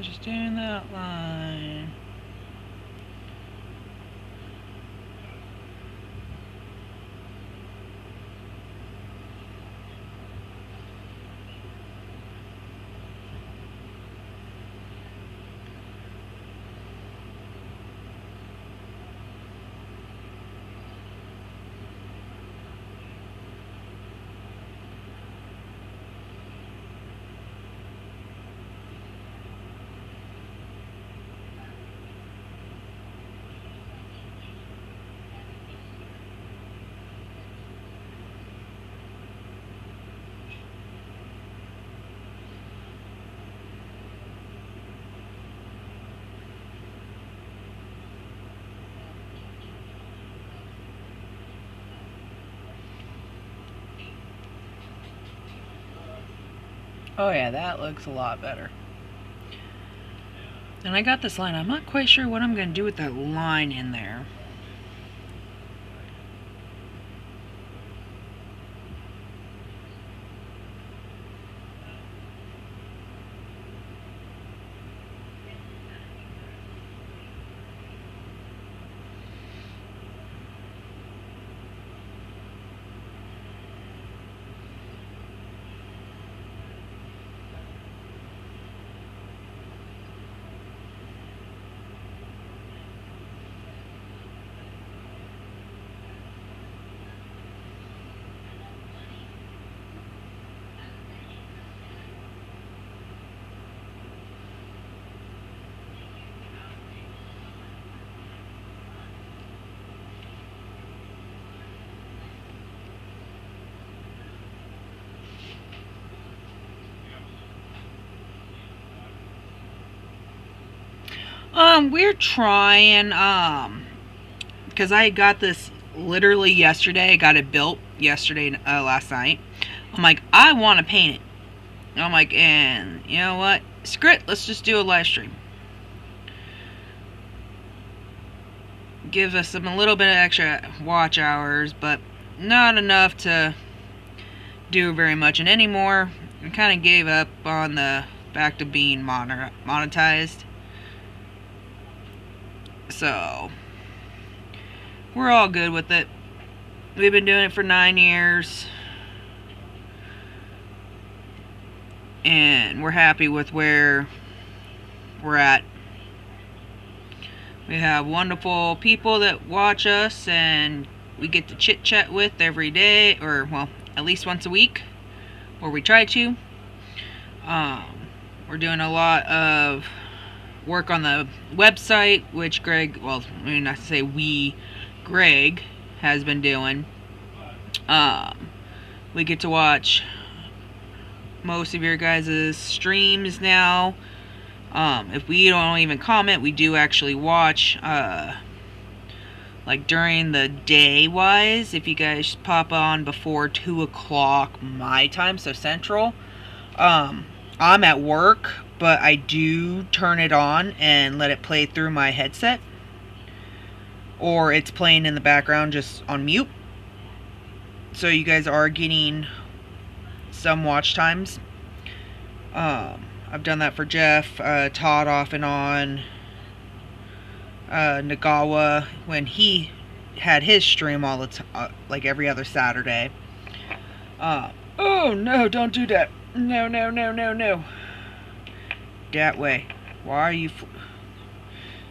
Just doing the outline. Oh yeah, that looks a lot better. And I got this line. I'm not quite sure what I'm going to do with that line in there. We're trying, because I got this literally yesterday. I got it built yesterday, last night. I'm like, I want to paint it. I'm like, and you know what? Screw it, let's just do a live stream. Gives us a little bit of extra watch hours, but not enough to do very much. And anymore, I kind of gave up on the fact of being monetized. So, we're all good with it. We've been doing it for 9 years. And we're happy with where we're at. We have wonderful people that watch us and we get to chit chat with every day, or well, at least once a week, or we try to. We're doing a lot of work on the website, which Greg, well, I mean, not to say we, Greg has been doing. We get to watch most of your guys' streams now. If we don't even comment, we do actually watch, like during the day wise, if you guys pop on before 2 o'clock my time, so Central, I'm at work, but I do turn it on and let it play through my headset, or it's playing in the background just on mute, so you guys are getting some watch times. I've done that for Jeff, Todd off and on, Nagawa when he had his stream all the time, like every other Saturday. Oh no, don't do that. No, no, no, no, no. That way. Why are you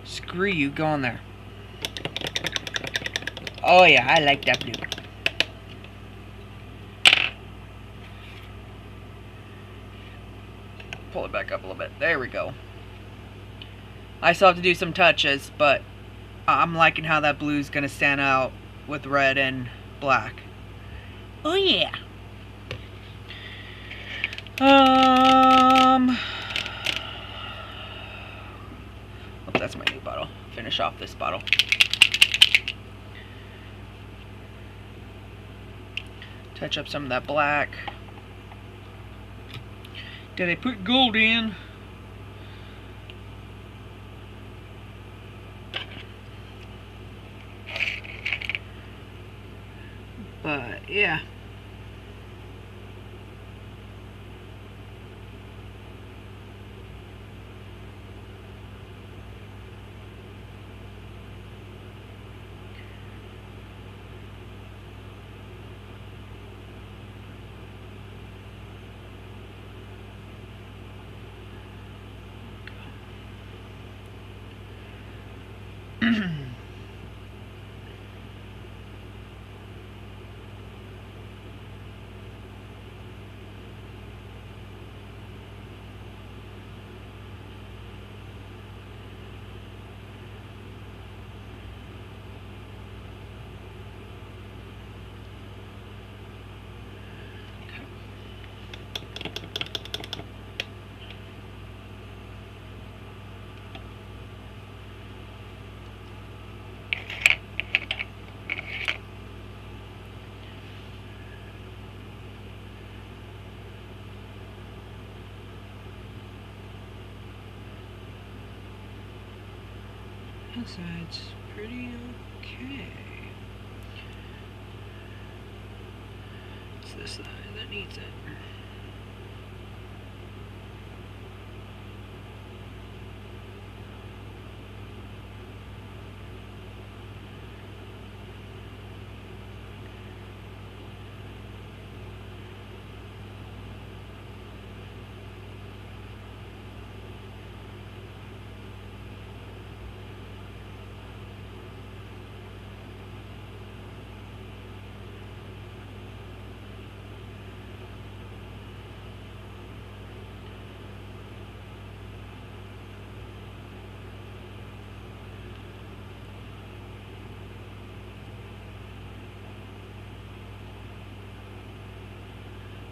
screw you, go on there. Oh yeah, I like that blue. Pull it back up a little bit. There we go. I still have to do some touches, but I'm liking how that blue's gonna stand out with red and black. Oh yeah. Oh, that's my new bottle. Finish off this bottle. Touch up some of that black. Did I put gold in? But yeah. Outside's pretty okay. It's this side that needs it.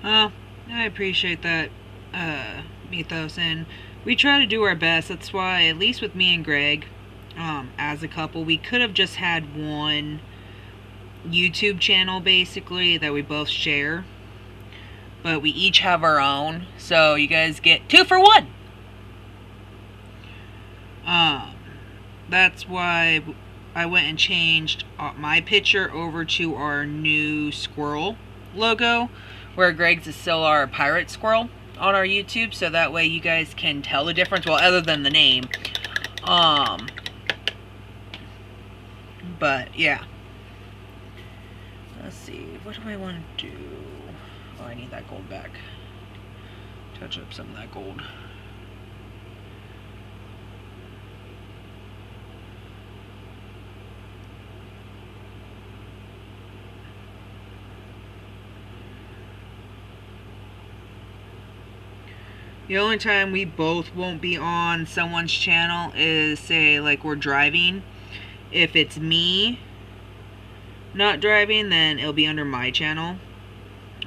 Well, I appreciate that, Mythos, and we try to do our best. That's why, at least with me and Greg, as a couple, we could have just had one YouTube channel, basically, that we both share. But we each have our own, so you guys get 2 for 1. That's why I went and changed my picture over to our new squirrel logo, where Greg's is still our pirate squirrel on our YouTube, so that way you guys can tell the difference, well, other than the name. But yeah, let's see, what do I want to do? Oh, I need that gold back. Touch up some of that gold. The only time we both won't be on someone's channel is, say, like we're driving. If it's me not driving, then it'll be under my channel.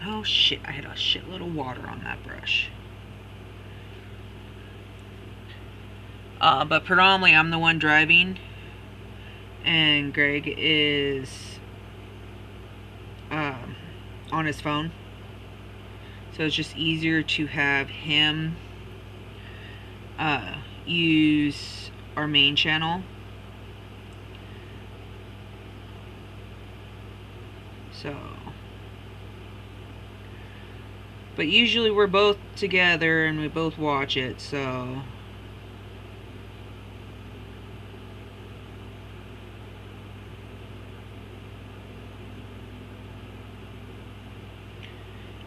Oh shit, I had a shitload of water on that brush. But predominantly I'm the one driving, and Greg is on his phone. So it's just easier to have him use our main channel. So, but usually we're both together and we both watch it, so.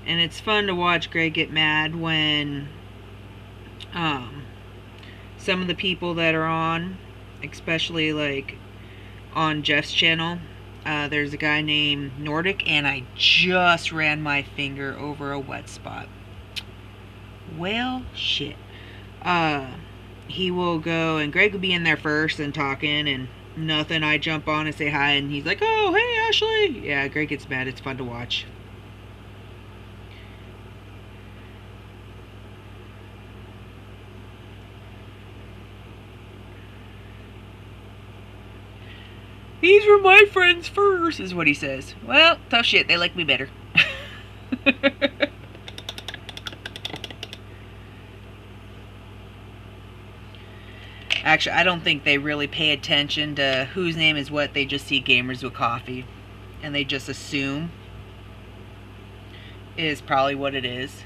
And it's fun to watch Greg get mad when some of the people that are on, especially like on Jeff's channel, there's a guy named Nordic, and I just ran my finger over a wet spot. Well, shit. He will go, and Greg will be in there first and talking, and nothing. I jump on and say hi, and he's like, "Oh, hey, Ashley." Yeah, Greg gets mad. It's fun to watch. These were my friends first, is what he says. Well, tough shit. They like me better. Actually, I don't think they really pay attention to whose name is what. They just see Gamers with Coffee, and they just assume is probably what it is.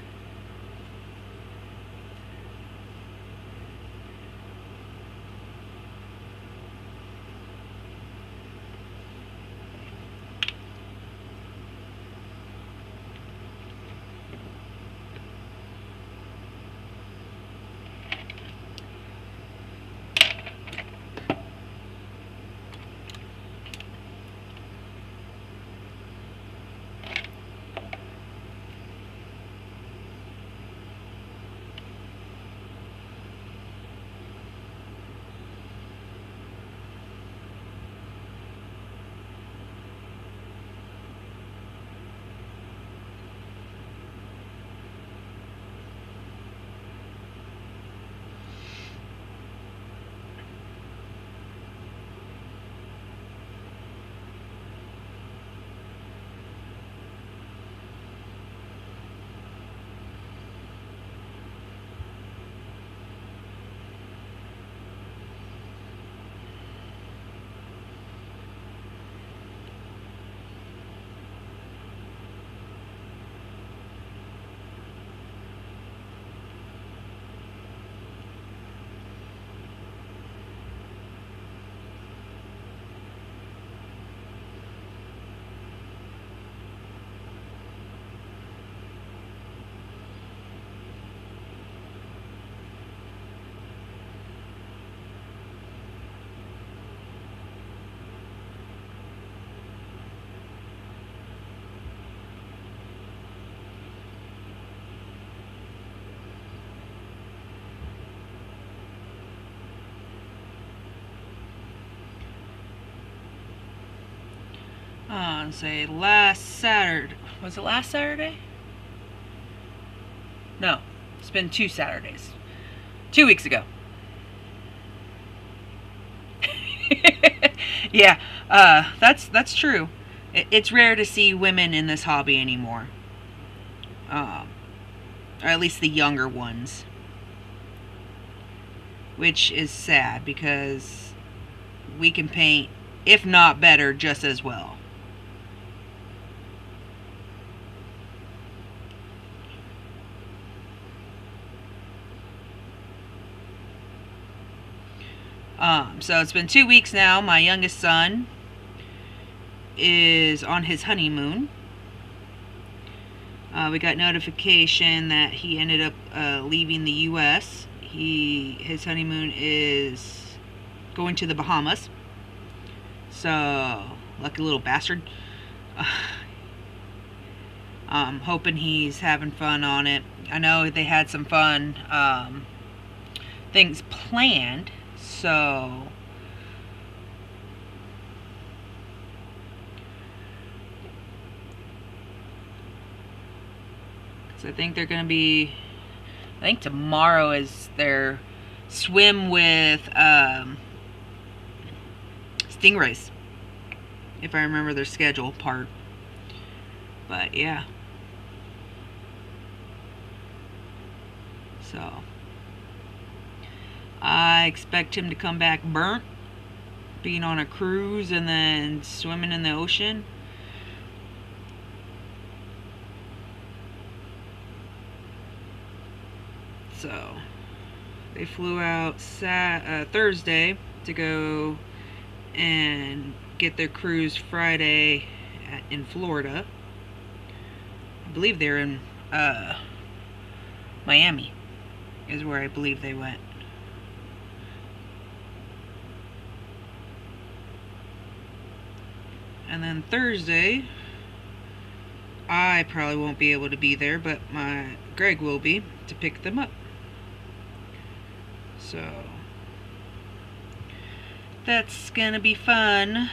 and say last Saturday. Was it last Saturday? No, it's been 2 Saturdays. 2 weeks ago. Yeah, that's true. It's rare to see women in this hobby anymore. Or at least the younger ones. Which is sad because we can paint, if not better, just as well. So it's been 2 weeks now. My youngest son is on his honeymoon. We got notification that he ended up leaving the U.S. His honeymoon is going to the Bahamas. So, lucky little bastard. I'm hoping he's having fun on it. I know they had some fun things planned. So, I think they're going to be, I think tomorrow is their swim with stingrays, if I remember their schedule part. But yeah, so I expect him to come back burnt, being on a cruise and then swimming in the ocean. So they flew out Thursday to go and get their cruise Friday in Florida. I believe they're in Miami is where I believe they went. And then Thursday, I probably won't be able to be there, but Greg will be to pick them up. So that's gonna be fun.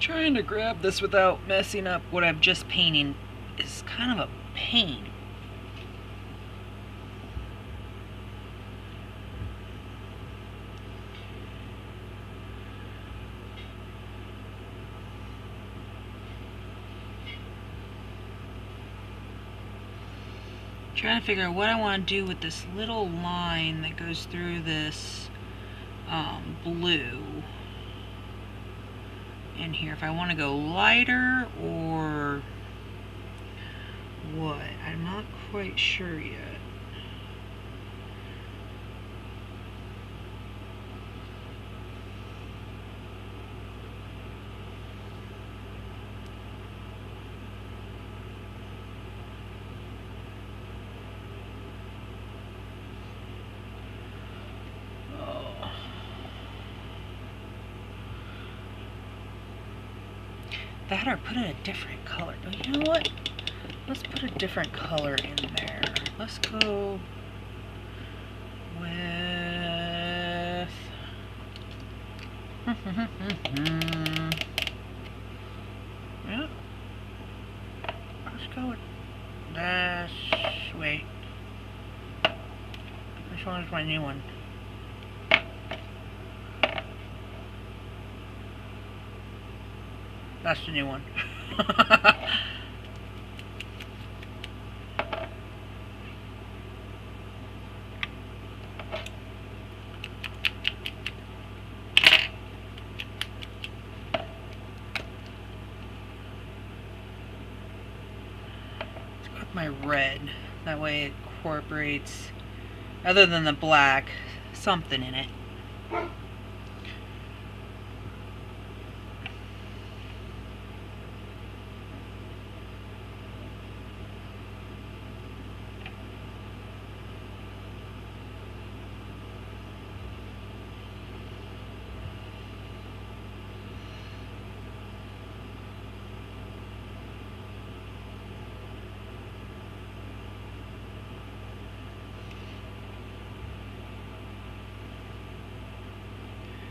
Trying to grab this without messing up what I'm just painting is kind of a pain. Trying to figure out what I want to do with this little line that goes through this blue in here. If I want to go lighter or what, I'm not quite sure yet. That or put in a different color. Oh, you know what? Let's put a different color in there. Let's go with... yeah. Let's go with this. Wait. Which one is my new one? That's the new one. My red. That way it incorporates, other than the black, something in it.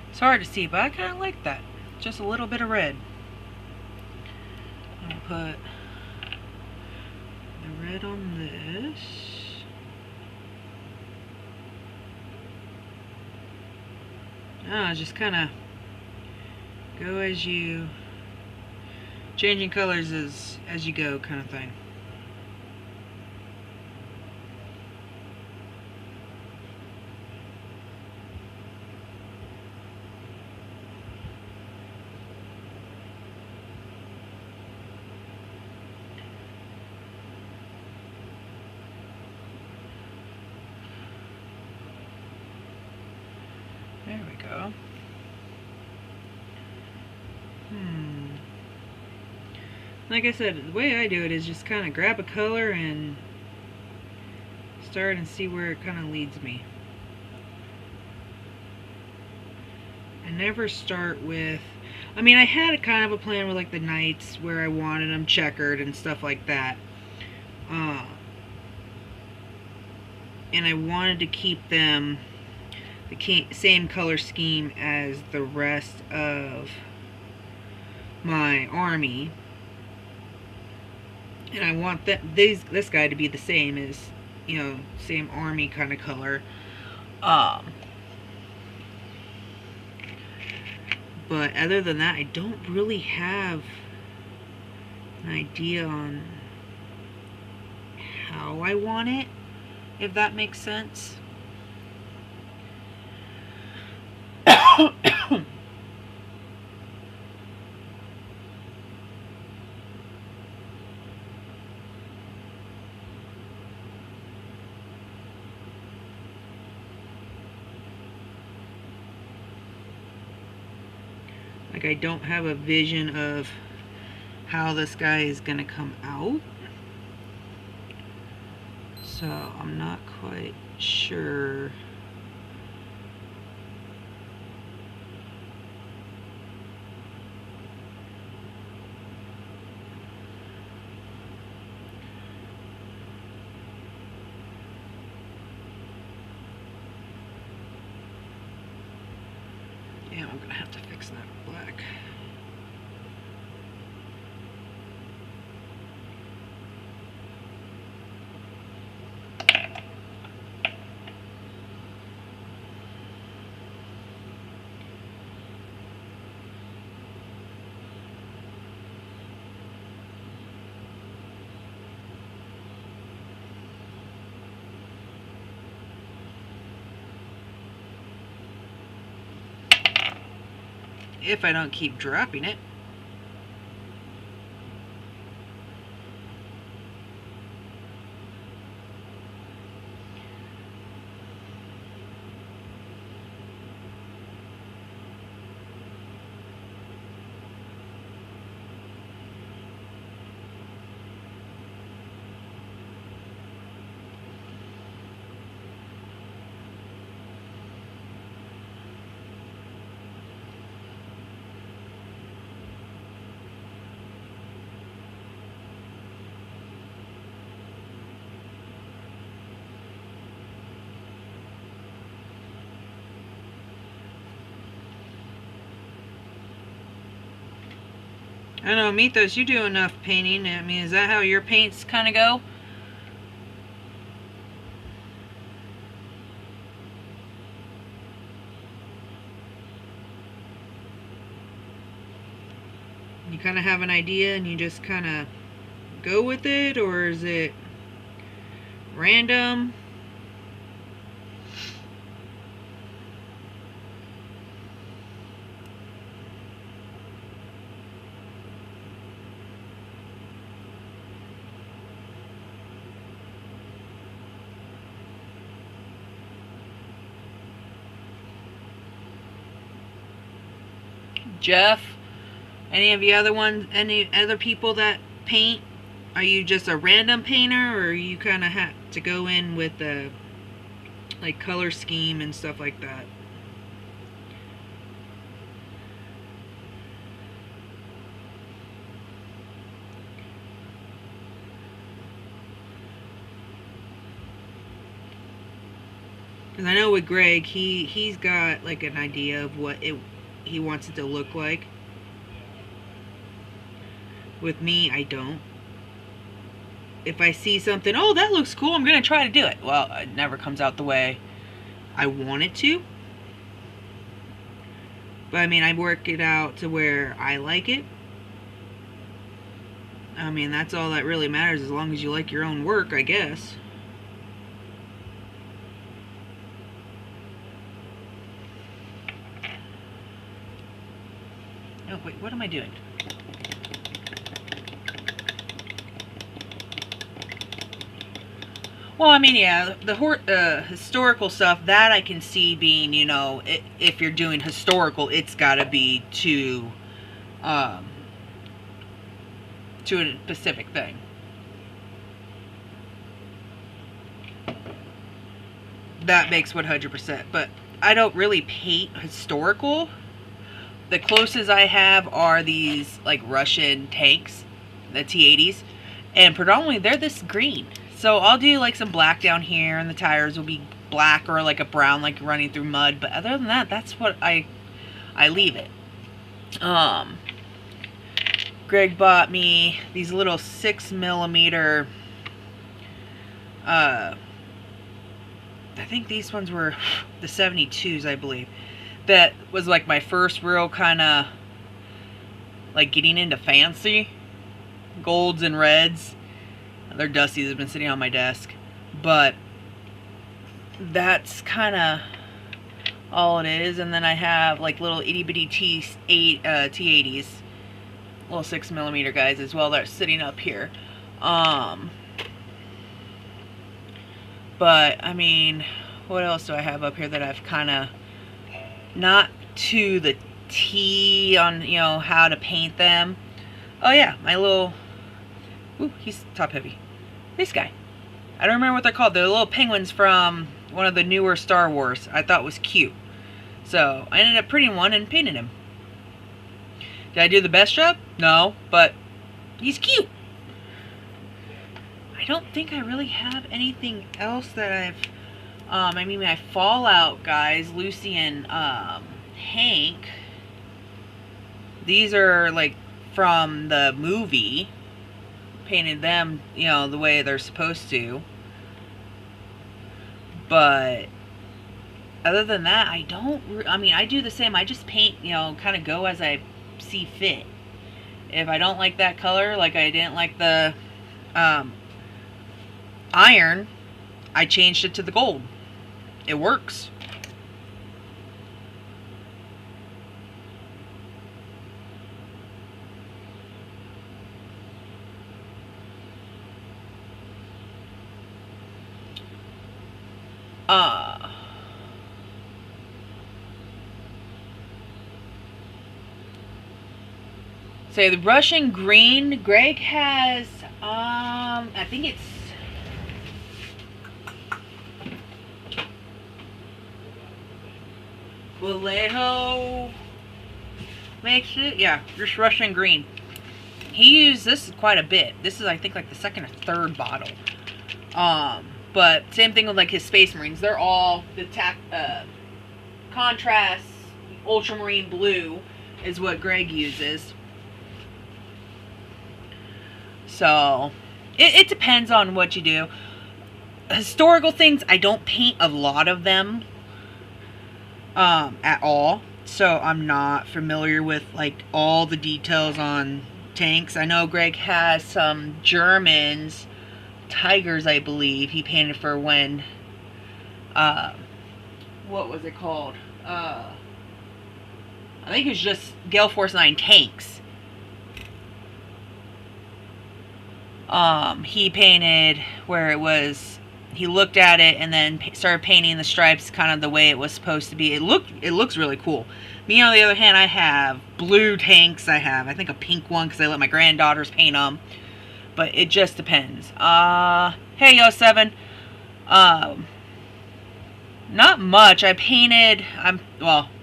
It's hard to see, but I kind of like that. Just a little bit of red. I'm going to put the red on this. Just kind of go as you... changing colors as you go kind of thing. There we go. Like I said, the way I do it is just kind of grab a color and start and see where it kind of leads me. I never start with... I mean, I had a kind of a plan with like the knights where I wanted them checkered and stuff like that. And I wanted to keep them the same color scheme as the rest of my army, and I want this guy to be the same as, you know, same army kind of color. But other than that, I don't really have an idea on how I want it, if that makes sense. Like, I don't have a vision of how this guy is gonna come out, so I'm not quite sure. Yeah, I'm gonna have to fix that black. If I don't keep dropping it. I know, Mythos, you do enough painting. I mean, is that how your paints kind of go? You kind of have an idea and you just kind of go with it, or is it random? Jeff, any of the other ones, any other people that paint? Are you just a random painter, or you kind of have to go in with the like color scheme and stuff like that? Because I know with Greg, he's got like an idea of what he wants it to look like. With me, I don't. If I see something, oh, that looks cool, I'm gonna try to do it. Well, it never comes out the way I want it to. But I mean, I work it out to where I like it. I mean, that's all that really matters, as long as you like your own work, I guess. Oh, wait, what am I doing? Well, I mean, yeah, the historical stuff, that I can see being, you know, if you're doing historical, it's got to be to a specific thing. That makes 100%. But I don't really paint historical. The closest I have are these, like, Russian tanks, the T-80s. And predominantly, they're this green. So I'll do, like, some black down here, and the tires will be black or, like, a brown, like running through mud. But other than that, that's what I leave it. Greg bought me these little 6mm, I think these ones were the 72s, I believe. That was like my first real kind of like getting into fancy golds and reds. They're dusty, they've been sitting on my desk, but that's kind of all it is. And then I have like little itty bitty T80s, little 6mm guys as well, that are sitting up here. But I mean, what else do I have up here that I've kind of, not to the T on, you know, how to paint them. Oh yeah, my little, ooh, he's top heavy. This guy, I don't remember what they're called. They're little penguins from one of the newer Star Wars. I thought was cute, so I ended up printing one and painting him. Did I do the best job? No, but he's cute. I don't think I really have anything else that I've, I mean, my Fallout guys, Lucy and Hank, these are like from the movie. Painted them, you know, the way they're supposed to. But other than that, I don't, I mean, I do the same. I just paint, you know, kind of go as I see fit. If I don't like that color, like I didn't like the iron, I changed it to the gold. It works. So the Russian green, Greg has, I think it's Vallejo makes it. Yeah, just Russian green. He used this quite a bit. This is, I think, like the second or third bottle. But same thing with like his Space Marines. They're all the contrast ultramarine blue is what Greg uses. So it depends on what you do. Historical things, I don't paint a lot of them at all. So I'm not familiar with like all the details on tanks. I know Greg has some Germans, tigers, I believe he painted for when what was it called? I think it was just Gale Force 9 tanks. He painted where it was, he looked at it and then started painting the stripes kind of the way it was supposed to be. It looks really cool. Me, on the other hand, I have blue tanks. I have, I think, a pink one because I let my granddaughters paint them. But it just depends. Hey, yo, 7. Not much. I painted,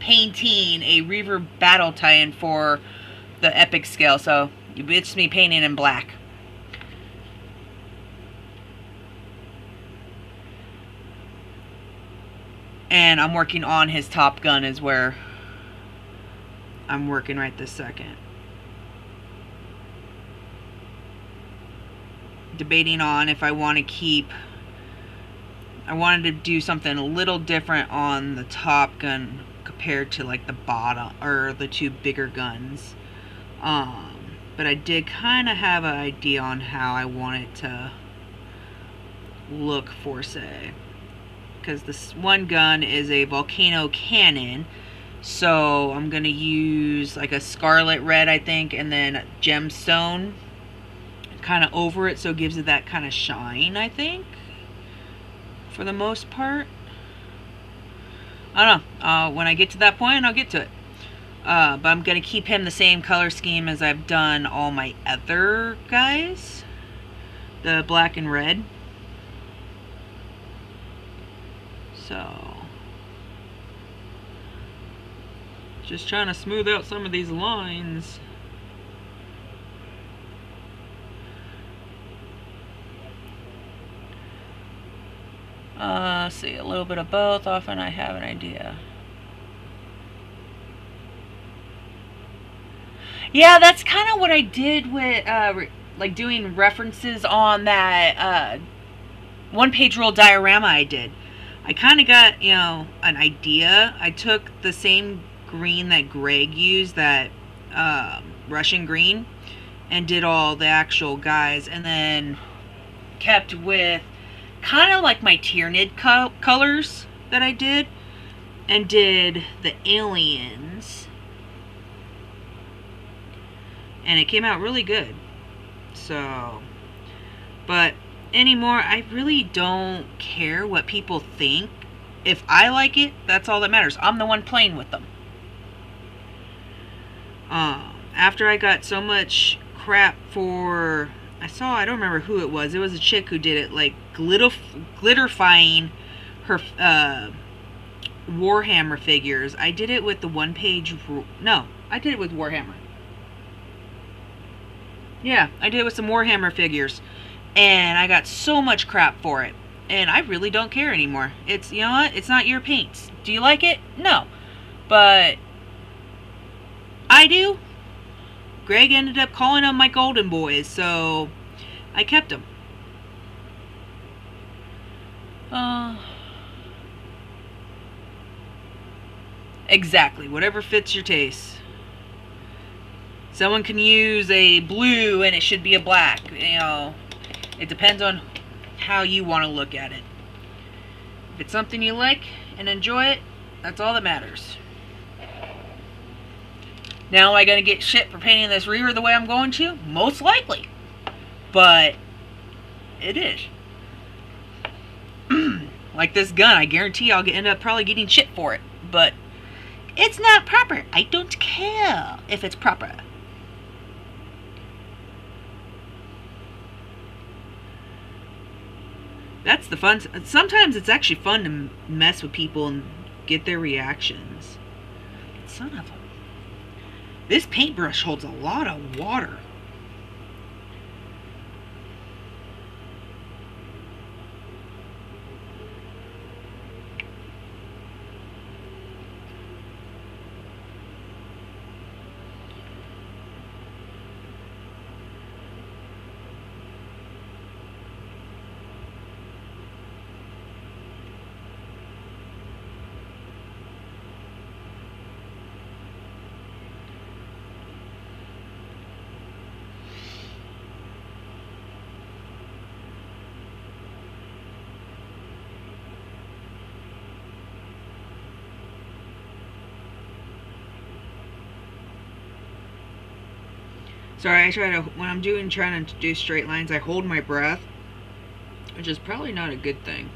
painting a Reaver Battle Titan for the epic scale. So it's me painting in black. And I'm working on his Top Gun is where I'm working right this second. Debating on if I want to keep, I wanted to do something a little different on the Top Gun compared to like the bottom or the two bigger guns. But I did kind of have an idea on how I want it to look for, say, because this one gun is a volcano cannon, so I'm gonna use like a scarlet red, I think, and then gemstone kind of over it, so it gives it that kind of shine, I think, for the most part. I don't know. When I get to that point, I'll get to it. But I'm gonna keep him the same color scheme as I've done all my other guys, the black and red. So, just trying to smooth out some of these lines. See, a little bit of both. Often I have an idea. Yeah, that's kind of what I did with, like doing references on that one-page rule diorama I did. I kind of got, you know, an idea. I took the same green that Greg used, that Russian green, and did all the actual guys, and then kept with kind of like my Tyranid colors that I did, and did the aliens, and it came out really good. So, but anymore, I really don't care what people think. If I like it, that's all that matters. I'm the one playing with them. After I got so much crap for, I don't remember who it was. It was a chick who did it, like glitterifying her Warhammer figures. I did it with the one-page, no, I did it with Warhammer. Yeah, I did it with some Warhammer figures. And I got so much crap for it. And I really don't care anymore. It's, you know what? It's not your paints. Do you like it? No. But I do. Greg ended up calling them my golden boys, so I kept them. Exactly. Whatever fits your taste. Someone can use a blue and it should be a black. You know, it depends on how you want to look at it. If it's something you like and enjoy it, that's all that matters. Now, am I going to get shit for painting this Reaver the way I'm going to? Most likely. But it is. Like this gun, I guarantee I'll end up probably getting shit for it. But it's not proper. I don't care if it's proper. That's the fun. Sometimes it's actually fun to mess with people and get their reactions. Son of a... This paintbrush holds a lot of water. Sorry, I try to, when I'm trying to do straight lines, I hold my breath, which is probably not a good thing.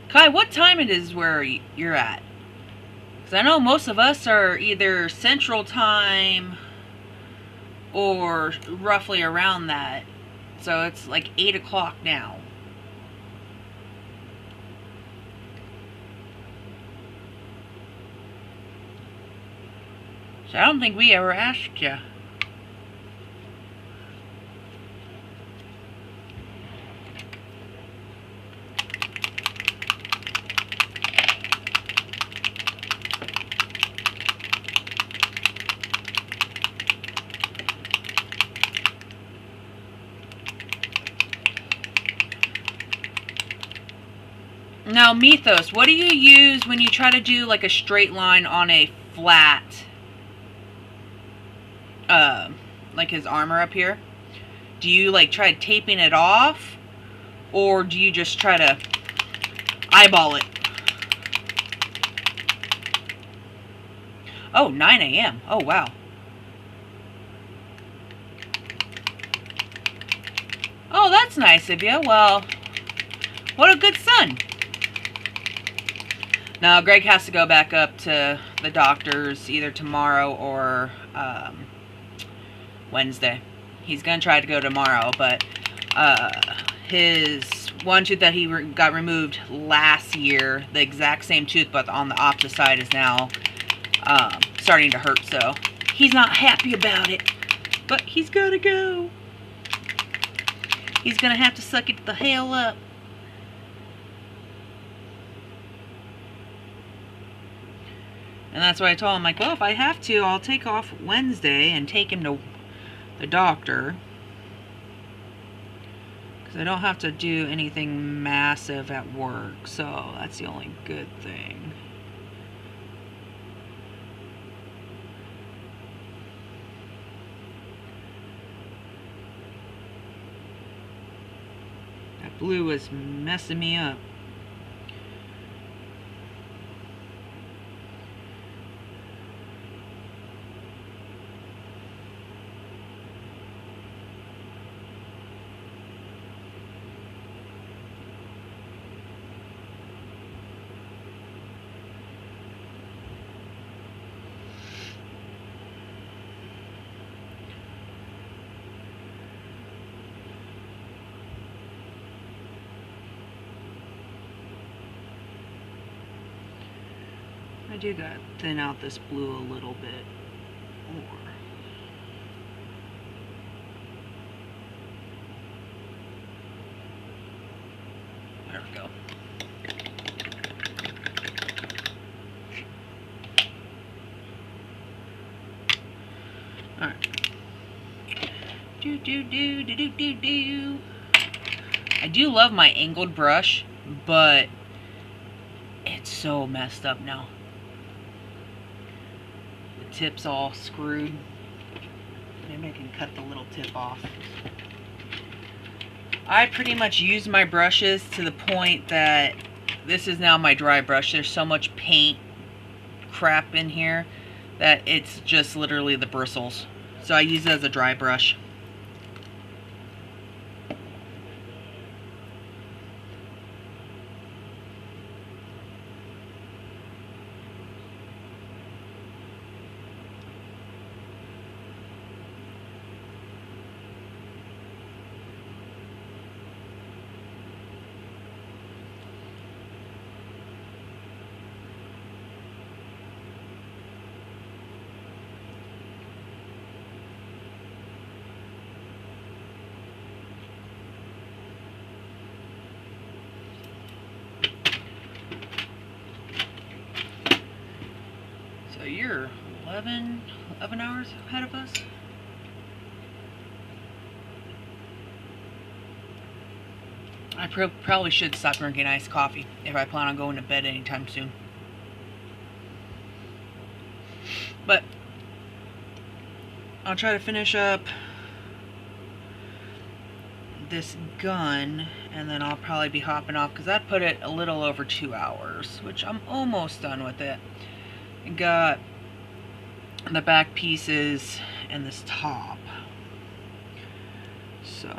Kai, what time it is where you're at? Because I know most of us are either Central Time or roughly around that. So it's like 8 o'clock now. So I don't think we ever asked you. Now, Mythos, what do you use when you try to do like a straight line on a flat, like his armor up here? Do you like try taping it off, or do you just try to eyeball it? Oh, 9 a.m. Oh, wow. Oh, that's nice of you. Well, what a good son. Now, Greg has to go back up to the doctor's either tomorrow or Wednesday. He's going to try to go tomorrow, but his one tooth that he got removed last year, the exact same tooth but on the opposite side, is now starting to hurt, so he's not happy about it. But he's got to go. He's going to have to suck it the hell up. And that's why I told him, like, well, if I have to, I'll take off Wednesday and take him to the doctor. Because I don't have to do anything massive at work. So that's the only good thing. That blue was messing me up. I do got to thin out this blue a little bit more. There we go. Alright. Do. I do love my angled brush, but it's so messed up now. The tip's all screwed. Maybe I can cut the little tip off. I pretty much use my brushes to the point that this is now my dry brush. There's so much paint crap in here that it's just literally the bristles. So I use it as a dry brush. So you're 11 hours ahead of us? I probably should stop drinking iced coffee if I plan on going to bed anytime soon. But I'll try to finish up this gun, and then I'll probably be hopping off because that put it a little over 2 hours, which I'm almost done with it. Got the back pieces and this top. So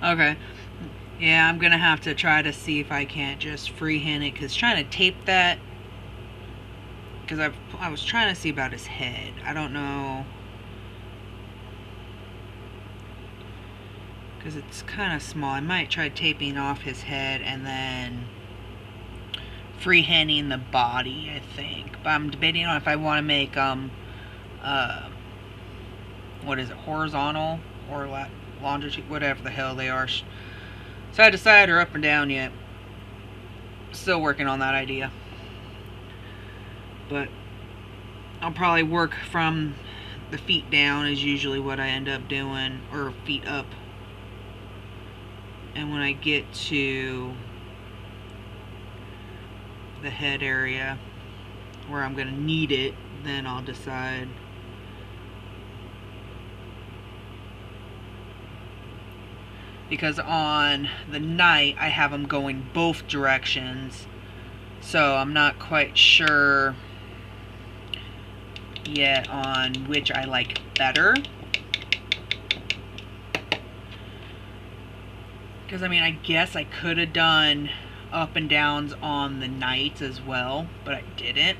okay. Yeah, I'm gonna have to try to see if I can't just freehand it, because trying to tape that, because I was trying to see about his head. I don't know, because it's kind of small. I might try taping off his head and then freehanding the body, I think. But I'm debating on if I want to make what is it, horizontal or longitude, whatever the hell they are, side to side or up and down yet. Still working on that idea. But I'll probably work from the feet down is usually what I end up doing, or feet up. And when I get to the head area where I'm going to need it, then I'll decide. because on the night I have them going both directions, so I'm not quite sure yet on which I like better. Because I mean, I guess I could have done up and downs on the nights as well, but I didn't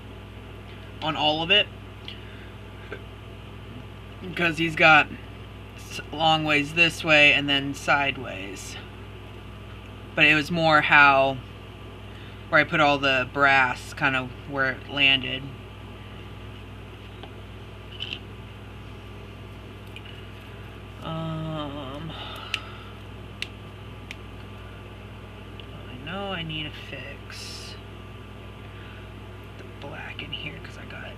on all of it, because he's got long ways this way and then sideways. But it was more how where I put all the brass, kind of where it landed. I know I need a fix the black in here because I got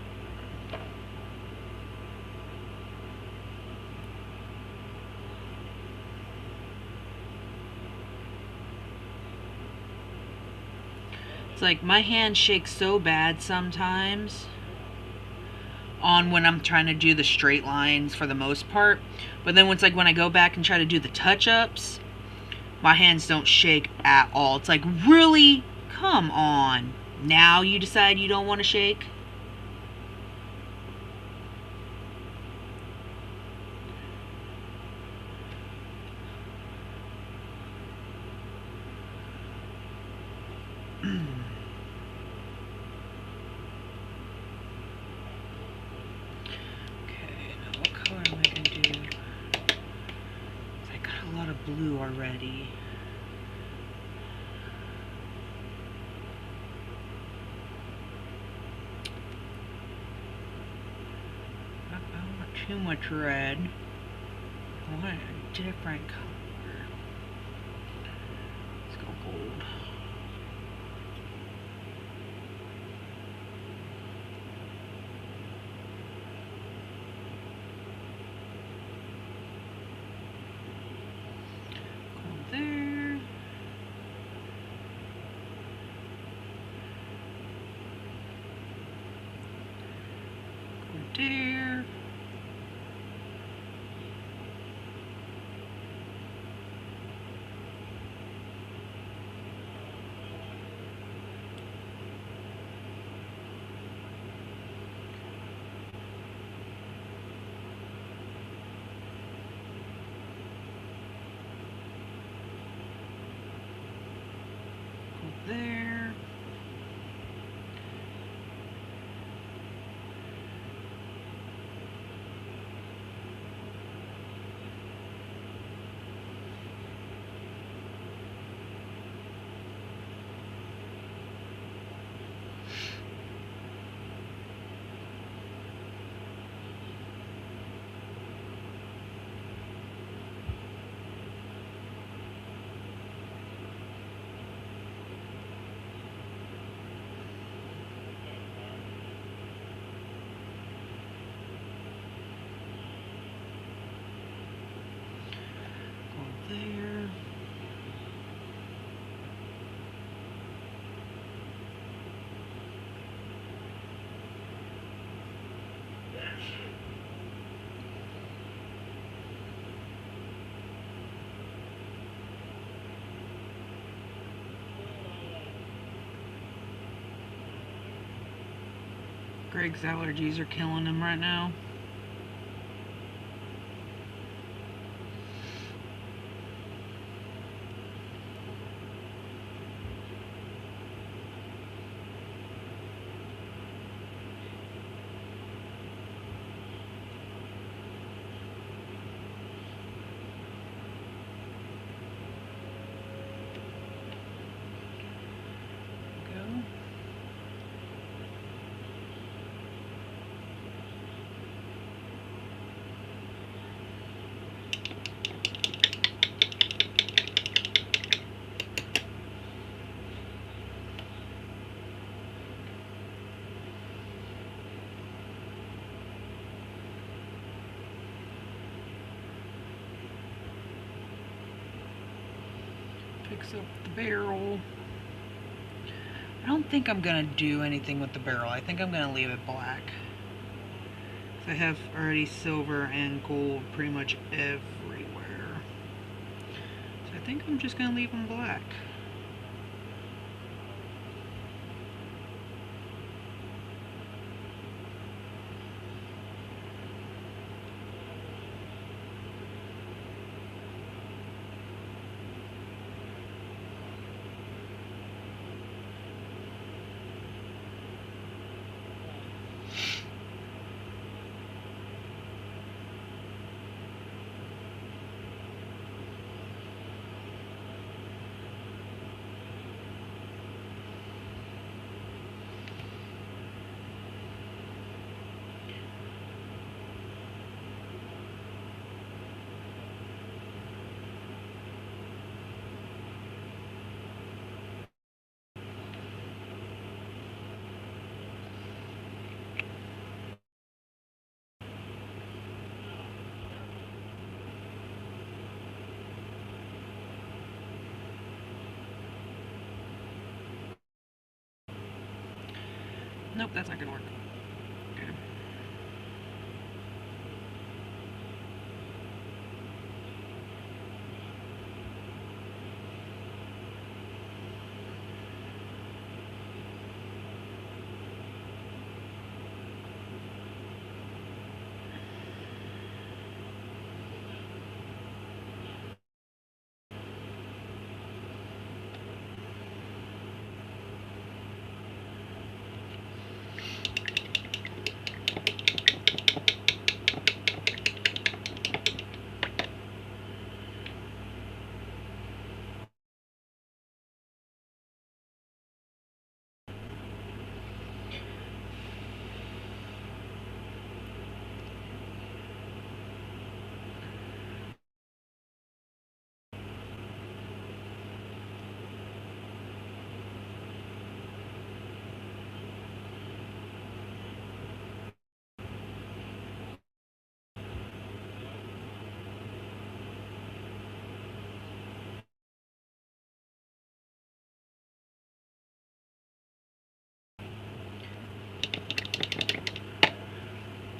it's like my hand shakes so bad sometimes on when I'm trying to do the straight lines for the most part, but then it's like when I go back and try to do the touch-ups, my hands don't shake at all. It's like, really? Come on. Now you decide you don't want to shake? Blue already. I don't want too much red. I want a different color. Let's go gold. There. Go there. There. There. Greg's allergies are killing him right now. Picks up the barrel. I don't think I'm going to do anything with the barrel. I think I'm going to leave it black. I have already silver and gold pretty much everywhere. So think I'm just going to leave them black. Nope, that's not gonna work. Okay.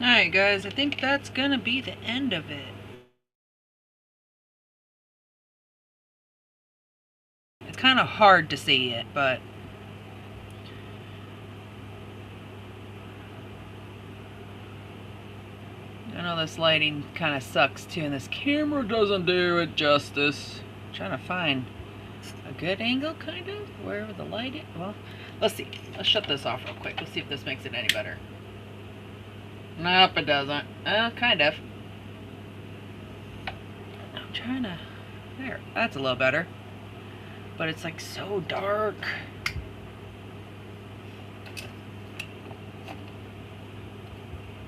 Alright guys, I think that's gonna be the end of it. It's kind of hard to see it, but I know this lighting kind of sucks too, and this camera doesn't do it justice. I'm trying to find a good angle, kind of, wherever the light is. Well, let's see. Let's shut this off real quick. Let's see if this makes it any better. Nope, it doesn't. Kind of. I'm trying to... There. That's a little better. But it's like so dark.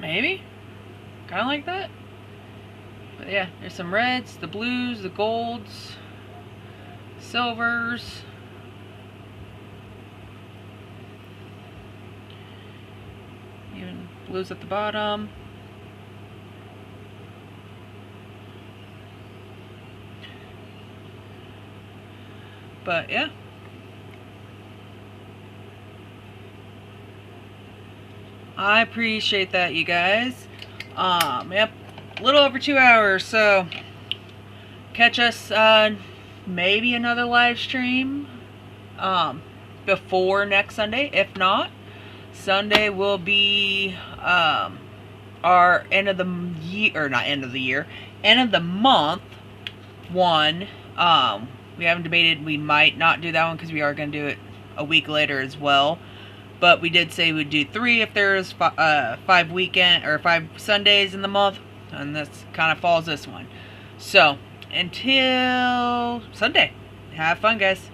Maybe? Kind of like that. But yeah, there's some reds, the blues, the golds, silvers. Even blues at the bottom. But yeah. I appreciate that, you guys. Yep, a little over 2 hours, so catch us maybe another live stream before next Sunday. If not, Sunday will be our end of the year, or not end of the year, end of the month one. We haven't debated. We might not do that one because we are going to do it a week later as well. But we did say we'd do 3 if there's 5 Sundays in the month, and that's kind of falls this one. So until Sunday, have fun, guys.